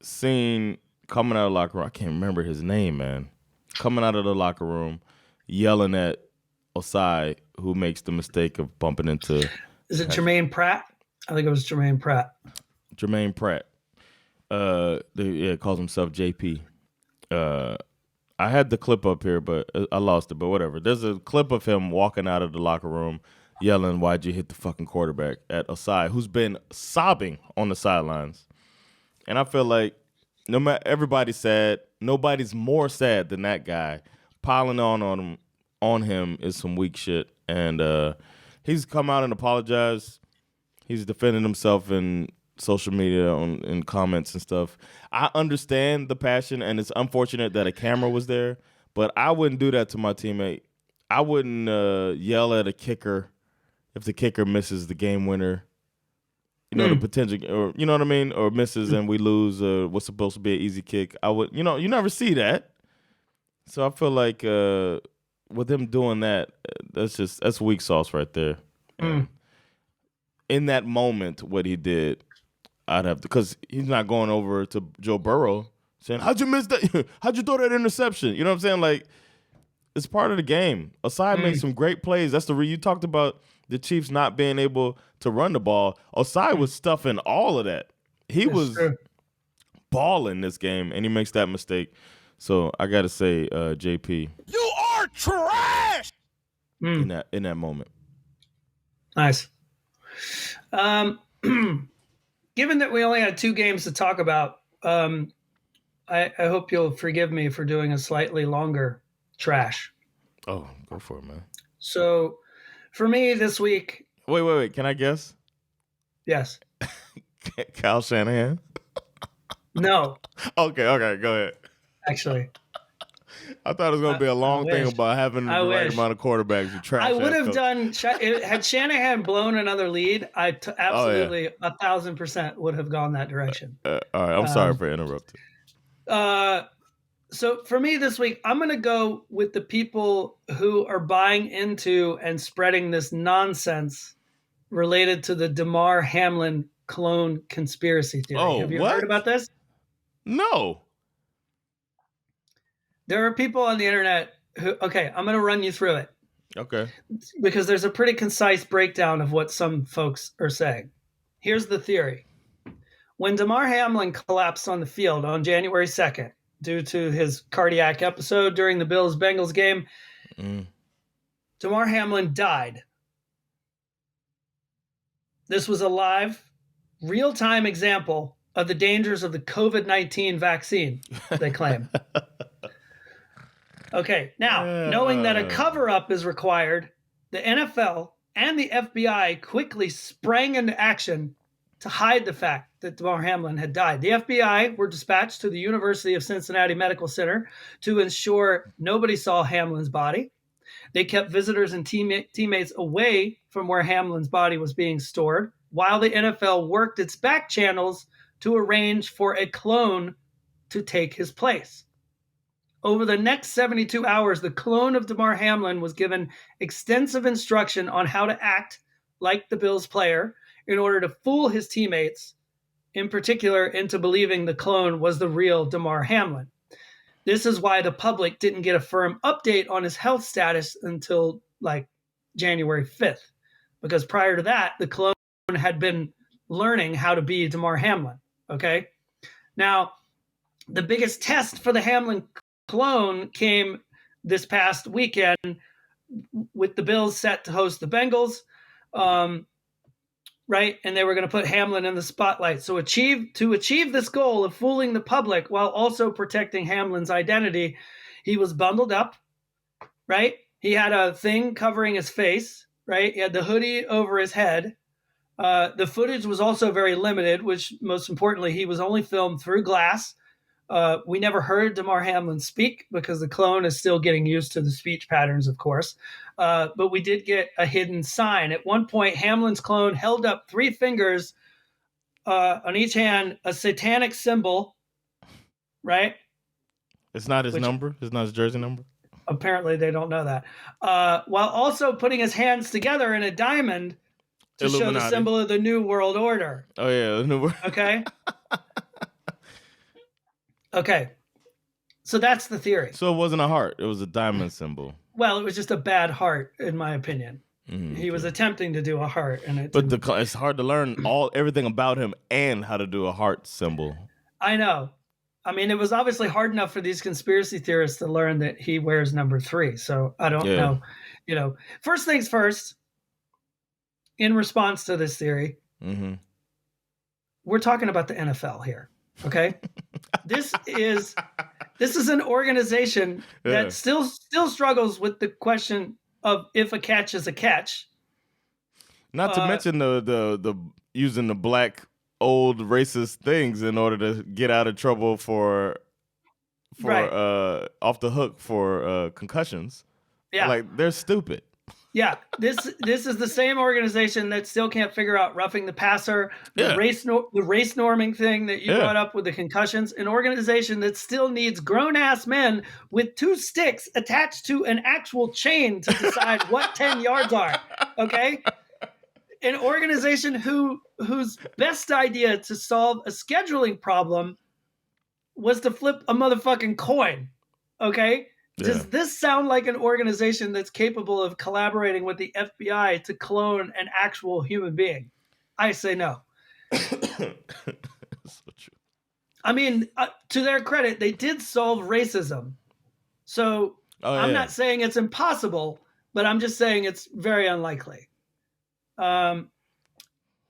seen coming out of the locker room. I can't remember his name, man. Coming out of the locker room, yelling at Osai, who makes the mistake of bumping into. Is it Jermaine Pratt? I think it was Jermaine Pratt. Jermaine Pratt. Calls himself JP. I had the clip up here, but I lost it. But whatever. There's a clip of him walking out of the locker room, yelling, "Why'd you hit the fucking quarterback?" at Osai, who's been sobbing on the sidelines. And I feel like no matter everybody's sad, nobody's more sad than that guy. Piling on him is some weak shit. And he's come out and apologized. He's defending himself in social media in comments and stuff. I understand the passion, and it's unfortunate that a camera was there, but I wouldn't do that to my teammate. I wouldn't yell at a kicker if the kicker misses the game winner. You know, the potential, or you know what I mean, or misses and we lose what's supposed to be an easy kick. I would, you never see that. So I feel like with him doing that, that's weak sauce right there. In that moment, what he did, I'd have to, because he's not going over to Joe Burrow saying, "How'd you miss that? How'd you throw that interception?" You know what I'm saying? Like, it's part of the game. Osai makes some great plays. That's you talked about the Chiefs not being able to run the ball. Osai was stuffing all of that. He was balling this game, and he makes that mistake. So I got to say, JP, you are trash in that moment. Nice. Given that we only had 2 games to talk about, I hope you'll forgive me for doing a slightly longer trash. Oh, go for it, man. So, for me this week... Wait. Can I guess? Yes. Kyle Shanahan? No. Okay, go ahead. Actually. I thought it was going to be a long thing about having the right amount of quarterbacks. You trash. I would have done... Had Shanahan blown another lead, I absolutely 1,000% would have gone that direction. All right, I'm sorry for interrupting. So for me this week, I'm going to go with the people who are buying into and spreading this nonsense related to the Damar Hamlin clone conspiracy theory. Oh, have you heard about this? No. There are people on the internet who, okay, I'm going to run you through it. Okay. Because there's a pretty concise breakdown of what some folks are saying. Here's the theory. When Damar Hamlin collapsed on the field on January 2nd, due to his cardiac episode during the Bills-Bengals game, Damar Hamlin died. This was a live, real-time example of the dangers of the COVID-19 vaccine, they claim. Okay, now, knowing that a cover-up is required, the NFL and the FBI quickly sprang into action to hide the fact that Damar Hamlin had died. The FBI were dispatched to the University of Cincinnati Medical Center to ensure nobody saw Hamlin's body. They kept visitors and teammates away from where Hamlin's body was being stored, while the NFL worked its back channels to arrange for a clone to take his place. Over the next 72 hours, the clone of Damar Hamlin was given extensive instruction on how to act like the Bills player in order to fool his teammates, in particular into believing the clone was the real Damar Hamlin. This is why the public didn't get a firm update on his health status until like January 5th, because prior to that, the clone had been learning how to be Damar Hamlin. Okay. Now, the biggest test for the Hamlin clone came this past weekend with the Bills set to host the Bengals. Right? And they were going to put Hamlin in the spotlight. So to achieve this goal of fooling the public while also protecting Hamlin's identity, he was bundled up, right? He had a thing covering his face, right? He had the hoodie over his head. The footage was also very limited, which most importantly, he was only filmed through glass. We never heard Damar Hamlin speak because the clone is still getting used to the speech patterns, of course. But we did get a hidden sign. At one point, Hamlin's clone held up 3 fingers on each hand, a satanic symbol, right? It's not his number? It's not his jersey number? Apparently, they don't know that. While also putting his hands together in a diamond to Illuminati. Show the symbol of the New World Order. Oh, yeah. The New World. Okay? Okay. So that's the theory. So it wasn't a heart. It was a diamond symbol. Well, it was just a bad heart, in my opinion. He was attempting to do a heart, and it's hard to learn everything about him and how to do a heart symbol. I know. I mean, it was obviously hard enough for these conspiracy theorists to learn that he wears number 3. So I don't know. You know, first things first. In response to this theory, we're talking about the NFL here. Okay, this is an organization that still struggles with the question of if a catch is a catch. Not to mention the using the black old racist things in order to get out of trouble for off the hook for concussions. Yeah, like they're stupid. Yeah, this is the same organization that still can't figure out roughing the passer, the race norming thing that you brought up with the concussions. An organization that still needs grown ass men with 2 sticks attached to an actual chain to decide what 10 yards are. Okay, an organization whose best idea to solve a scheduling problem was to flip a motherfucking coin. Okay. Does this sound like an organization that's capable of collaborating with the FBI to clone an actual human being? I say no. So true. I mean, to their credit, they did solve racism. So I'm not saying it's impossible, but I'm just saying it's very unlikely.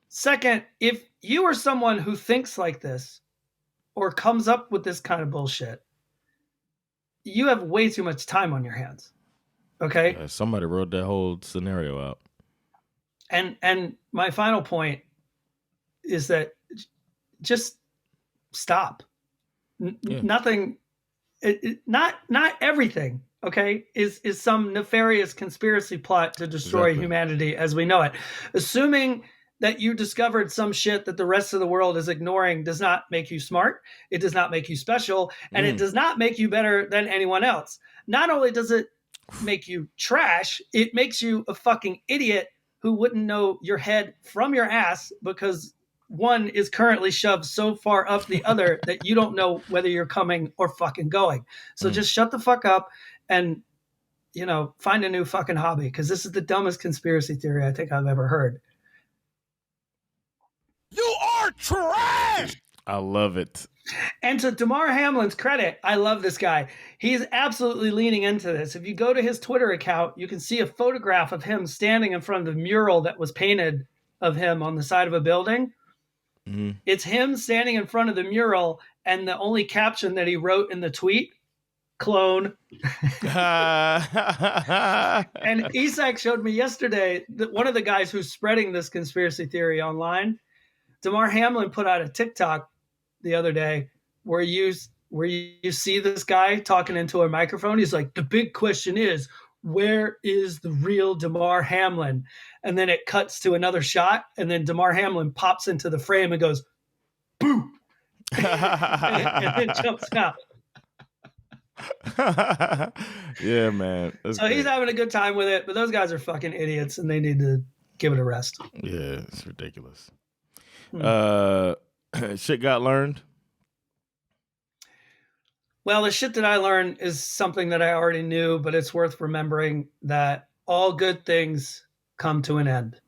Second, if you are someone who thinks like this or comes up with this kind of bullshit, you have way too much time on your hands. Okay? Yeah, somebody wrote that whole scenario out. And my final point is that just stop. Nothing, not everything, okay, is some nefarious conspiracy plot to destroy humanity as we know it. Assuming that you discovered some shit that the rest of the world is ignoring does not make you smart. It does not make you special, and it does not make you better than anyone else. Not only does it make you trash, it makes you a fucking idiot who wouldn't know your head from your ass because one is currently shoved so far up the other that you don't know whether you're coming or fucking going. So just shut the fuck up and, find a new fucking hobby, because this is the dumbest conspiracy theory I think I've ever heard. You are trash! I love it. And to Damar Hamlin's credit, I love this guy. He's absolutely leaning into this. If you go to his Twitter account, you can see a photograph of him standing in front of the mural that was painted of him on the side of a building. Mm-hmm. It's him standing in front of the mural, and the only caption that he wrote in the tweet, clone. And Isak showed me yesterday that one of the guys who's spreading this conspiracy theory online, Damar Hamlin, put out a TikTok the other day where you see this guy talking into a microphone. He's like, the big question is, where is the real Damar Hamlin? And then it cuts to another shot, and then Damar Hamlin pops into the frame and goes, boom, and then jumps out. Yeah, man. That's so great. He's having a good time with it, but those guys are fucking idiots, and they need to give it a rest. Yeah, it's ridiculous. Shit got learned? Well, the shit that I learned is something that I already knew, but it's worth remembering that all good things come to an end.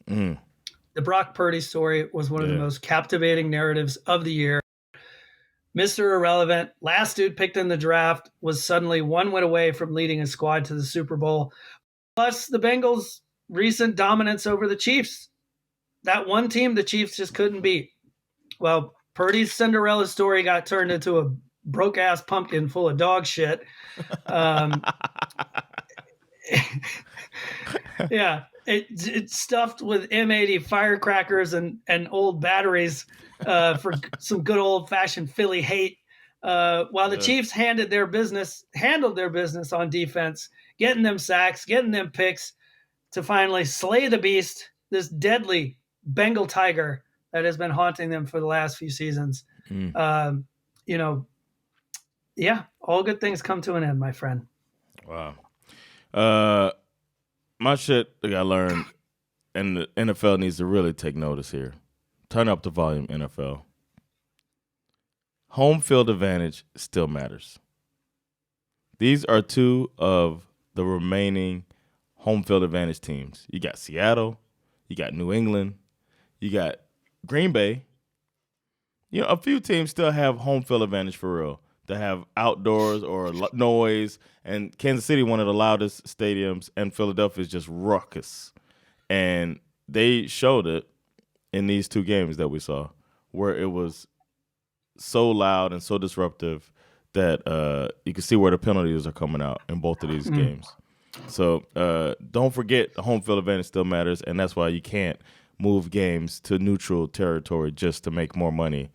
The Brock Purdy story was one of the most captivating narratives of the year. Mr. Irrelevant, last dude picked in the draft, was suddenly one win away from leading his squad to the Super Bowl. Plus the Bengals' recent dominance over the Chiefs. That one team the Chiefs just couldn't beat. Well, Purdy's Cinderella story got turned into a broke-ass pumpkin full of dog shit. Yeah, it's stuffed with M80 firecrackers and old batteries for some good old-fashioned Philly hate. While the Chiefs handled their business on defense, getting them sacks, getting them picks to finally slay the beast, this deadly Bengal tiger that has been haunting them for the last few seasons. All good things come to an end, my friend. Wow. My shit that I learned, and the NFL needs to really take notice here. Turn up the volume, NFL. Home field advantage still matters. These are two of the remaining home field advantage teams. You got Seattle, you got New England, you got Green Bay. A few teams still have home field advantage for real. That have outdoors or noise, and Kansas City, one of the loudest stadiums, and Philadelphia is just ruckus. And they showed it in these two games that we saw, where it was so loud and so disruptive that you can see where the penalties are coming out in both of these games. So don't forget the home field advantage still matters, and that's why you can't move games to neutral territory just to make more money.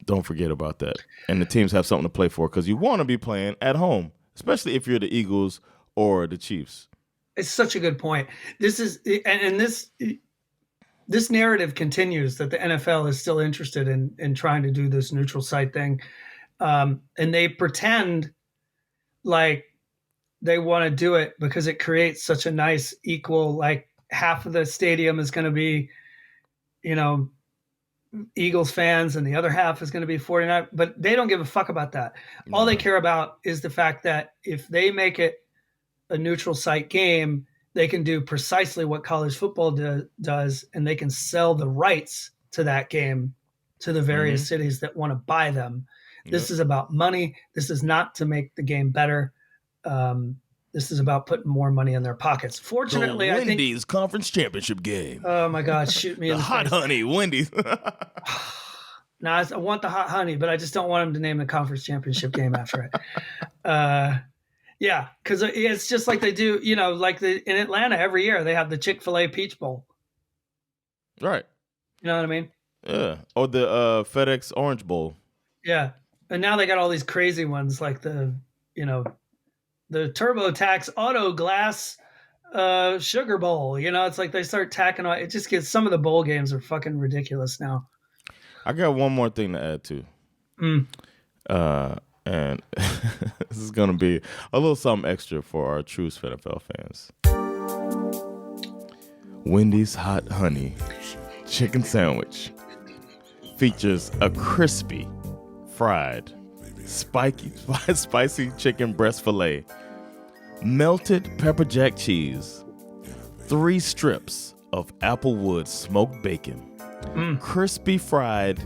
Don't forget about that. And the teams have something to play for because you want to be playing at home, especially if you're the Eagles or the Chiefs. It's such a good point. This narrative continues that the NFL is still interested in trying to do this neutral site thing. And they pretend like they want to do it because it creates such a nice equal, like half of the stadium is going to be, Eagles fans and the other half is going to be 49, but they don't give a fuck about that. No. All they care about is the fact that if they make it a neutral site game, they can do precisely what college football does, and they can sell the rights to that game to the various cities that want to buy them. This is about money. This is not to make the game better. This is about putting more money in their pockets. Fortunately, the Wendy's Conference Championship game. Oh my God, shoot me in the hot face. honey, Wendy's. No, I want the hot honey, but I just don't want him to name the conference championship game after it. Yeah, because it's just like they do, like in Atlanta every year they have the Chick-fil-A Peach Bowl. Right. You know what I mean? Yeah. Or the FedEx Orange Bowl. Yeah. And now they got all these crazy ones like the TurboTax Auto Glass Sugar Bowl. It's like they start tacking on. It just gets, some of the bowl games are fucking ridiculous now. I got one more thing to add too. And this is going to be a little something extra for our true SveNFL fans. Wendy's Hot Honey Chicken Sandwich features a crispy, fried, spicy chicken breast fillet, melted pepper jack cheese, 3 strips of Applewood smoked bacon, crispy fried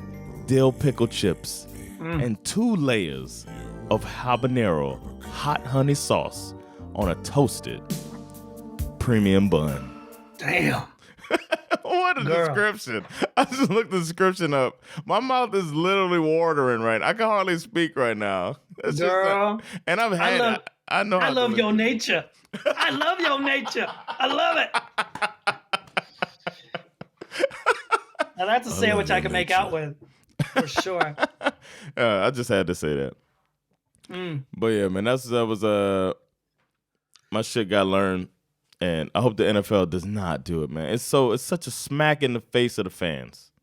dill pickle chips, and 2 layers of habanero hot honey sauce on a toasted premium bun. Damn. What a description. I just looked the description up. My mouth is literally watering right now. I can hardly speak right now. That's Girl. And I've had I know. I love your nature. I love your nature. I love it. Now that's a sandwich I can make out with. For sure. I just had to say that. But yeah, man, that was my shit got learned, and I hope the NFL does not do it, man. It's such a smack in the face of the fans.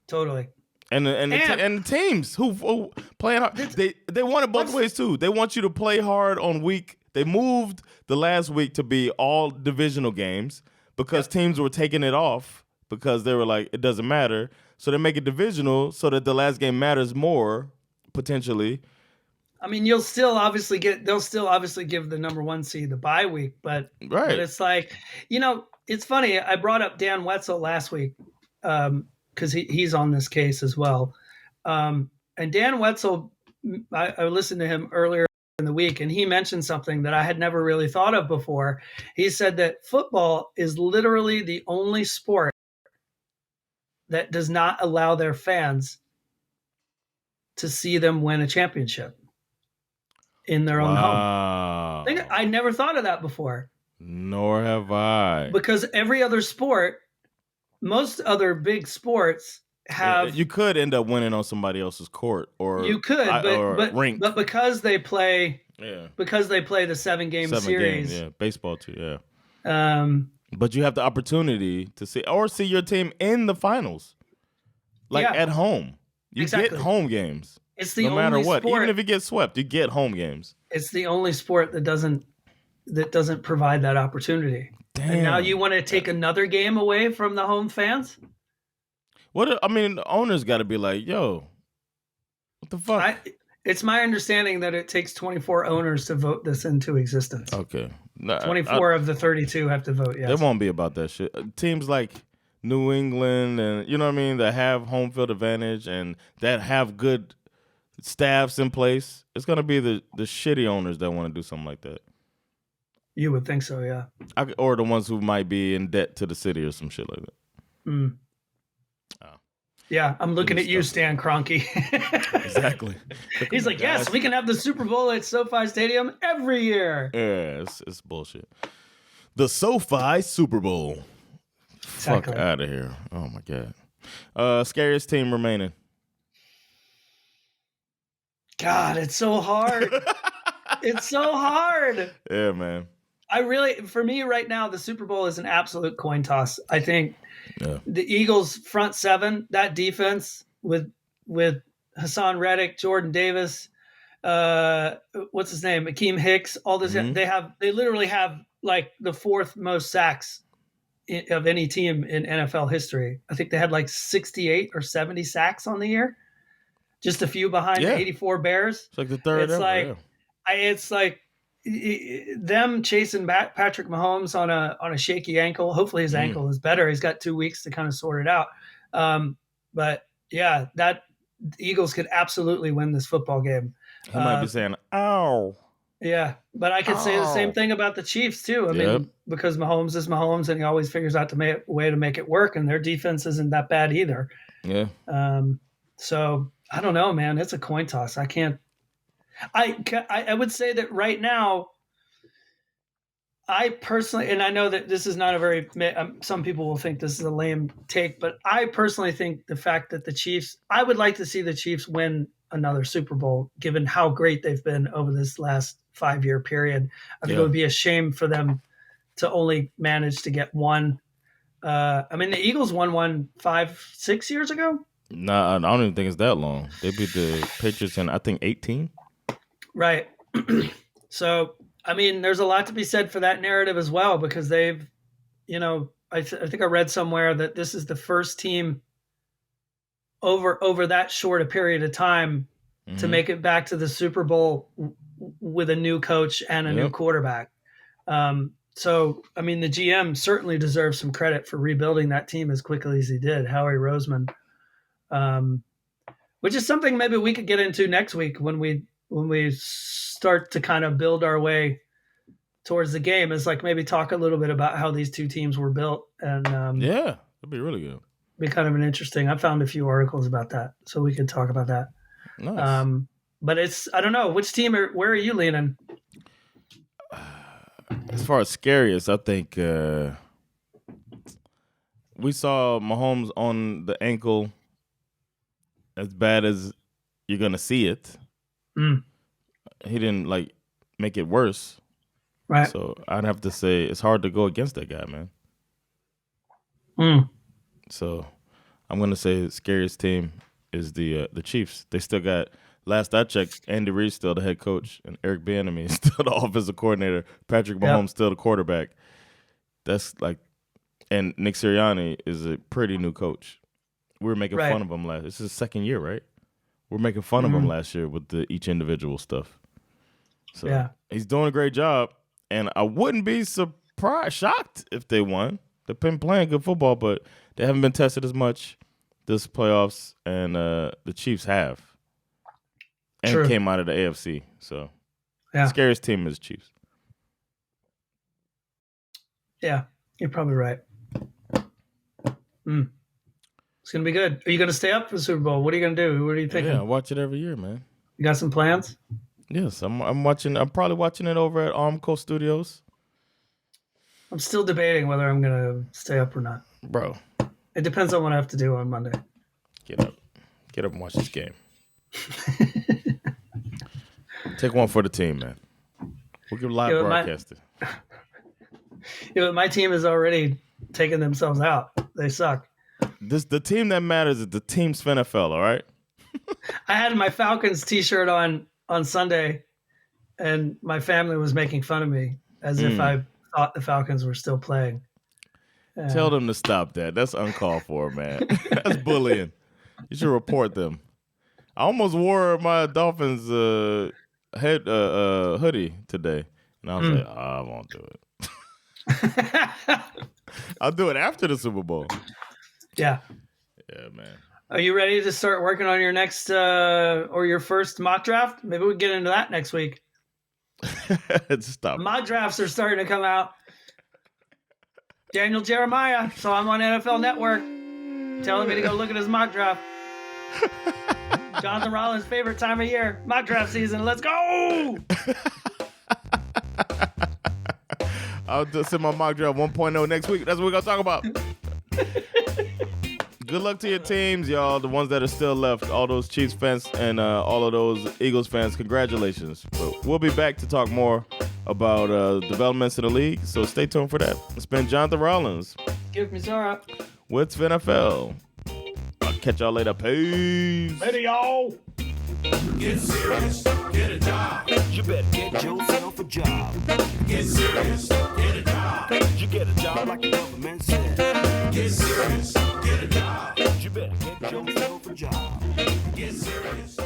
Totally. And the teams who playing hard, they want it both ways too. They want you to play hard on week. They moved the last week to be all divisional games because teams were taking it off because they were like, it doesn't matter. So they make it divisional so that the last game matters more potentially. I mean, they'll still obviously give the number 1 seed the bye week, but it's like, it's funny. I brought up Dan Wetzel last week because he's on this case as well. And Dan Wetzel, I listened to him earlier in the week, and he mentioned something that I had never really thought of before. He said that football is literally the only sport that does not allow their fans to see them win a championship in their own home. I never thought of that before. Nor have I. Because every other sport, most other big sports have... You could end up winning on somebody else's court. Or you could, but because they play... Because they play the 7-game series. Games, baseball too, but you have the opportunity to see your team in the finals. At home. You get home games. It's the no only matter what. Sport, even if you get swept, you get home games. It's the only sport that doesn't provide that opportunity. Damn. And now you want to take another game away from the home fans? The owners got to be like, yo, what the fuck? It's my understanding that it takes 24 owners to vote this into existence. Okay. 24 of the 32 have to vote, yes. It won't be about that shit. Teams like New England and, that have home field advantage and that have good staffs in place, it's going to be the shitty owners that want to do something like that. You would think so, yeah. Or the ones who might be in debt to the city or some shit like that. Yeah, I'm looking at you, Stan Kroenke. Exactly. He's like, yes, we can have the Super Bowl at SoFi Stadium every year. Yeah, it's bullshit. The SoFi Super Bowl. Exactly. Fuck out of here. Oh, my God. Scariest team remaining. God, it's so hard. It's so hard. Yeah, man. For me right now, the Super Bowl is an absolute coin toss. I think the Eagles front 7, that defense with Hassan Reddick, Jordan Davis, what's his name, Akeem Hicks, all this. They literally have like the 4th most sacks of any team in NFL history. I think they had like 68 or 70 sacks on the year. Just a few behind the 84 Bears. It's like the third. It's like them chasing back Patrick Mahomes on a shaky ankle. Hopefully his ankle is better. He's got 2 weeks to kind of sort it out. But yeah, the Eagles could absolutely win this football game. He might be saying, "Ow." Yeah, but I could say the same thing about the Chiefs too. I mean, because Mahomes is Mahomes, and he always figures out a way to make it work, and their defense isn't that bad either. Yeah. So I don't know, man. It's a coin toss. I can't. I would say that right now, I personally, and I know that this is not a very. Some people will think this is a lame take, but I personally think the fact that the Chiefs, I would like to see the Chiefs win another Super Bowl, given how great they've been over this last 5-year period. I think it would be a shame for them to only manage to get one. I mean, the Eagles won one 5-6 years ago. Nah, I don't even think it's that long. They beat the Patriots in, I think, 18. Right. So, I mean, there's a lot to be said for that narrative as well, because they've, I think I read somewhere that this is the first team over that short a period of time to make it back to the Super Bowl with a new coach and a new quarterback. So, I mean, the GM certainly deserves some credit for rebuilding that team as quickly as he did, Howie Roseman, which is something maybe we could get into next week when we start to kind of build our way towards the game, is like maybe talk a little bit about how these two teams were built. And that'd be really good. Be kind of an interesting. I found a few articles about that, so we could talk about that. Nice. But I don't know which team. Where are you leaning? As far as scariest, I think we saw Mahomes on the ankle as bad as you're gonna see it. He didn't make it worse, right? So I'd have to say it's hard to go against that guy, man. So I'm gonna say the scariest team is the Chiefs. They still got. Last I checked, Andy Reid's still the head coach, and Eric Bieniemy is still the offensive coordinator. Patrick Mahomes still the quarterback. That's and Nick Sirianni is a pretty new coach. We were making fun of him last. This is his second year, right? We're making fun of him last year with each individual stuff. So he's doing a great job, and I wouldn't be shocked if they won. They've been playing good football, but they haven't been tested as much this playoffs, and the Chiefs have. And came out of the AFC. So the scariest team is Chiefs. Yeah, you're probably right. It's going to be good. Are you going to stay up for the Super Bowl? What are you going to do? What are you thinking? Yeah, I watch it every year, man. You got some plans? Yes, I'm watching. I'm probably watching it over at Armco Studios. I'm still debating whether I'm going to stay up or not. Bro. It depends on what I have to do on Monday. Get up and watch this game. Take one for the team, man. We'll give live broadcasting. But my team is already taking themselves out. They suck. The team that matters is the team SveNFL, all right? I had my Falcons t-shirt on Sunday, and my family was making fun of me as if I thought the Falcons were still playing. Tell them to stop that. That's uncalled for, man. That's bullying. You should report them. I almost wore my Dolphins hoodie today, and I was like, I won't do it. I'll do it after the Super Bowl. Yeah, man. Are you ready to start working on your next or your first mock draft? Maybe we can get into that next week. Stop. Mock drafts are starting to come out. Daniel Jeremiah, so I'm on NFL Network, telling me to go look at his mock draft. Jonathan Rollins' favorite time of year, mock draft season. Let's go! I'll just send my mock draft 1.0 next week. That's what we're going to talk about. Good luck to your teams, y'all. The ones that are still left. All those Chiefs fans and all of those Eagles fans, congratulations. But we'll be back to talk more about developments in the league, so stay tuned for that. It's been Jonathan Rollins. Give me Zara. With SveNFL. I'll catch y'all later. Peace. Later, y'all. Get serious, get a job. You better get yourself a job. Get serious, get a job. You get a job like the government said. Get serious, get a job. You better get yourself a job. Get serious.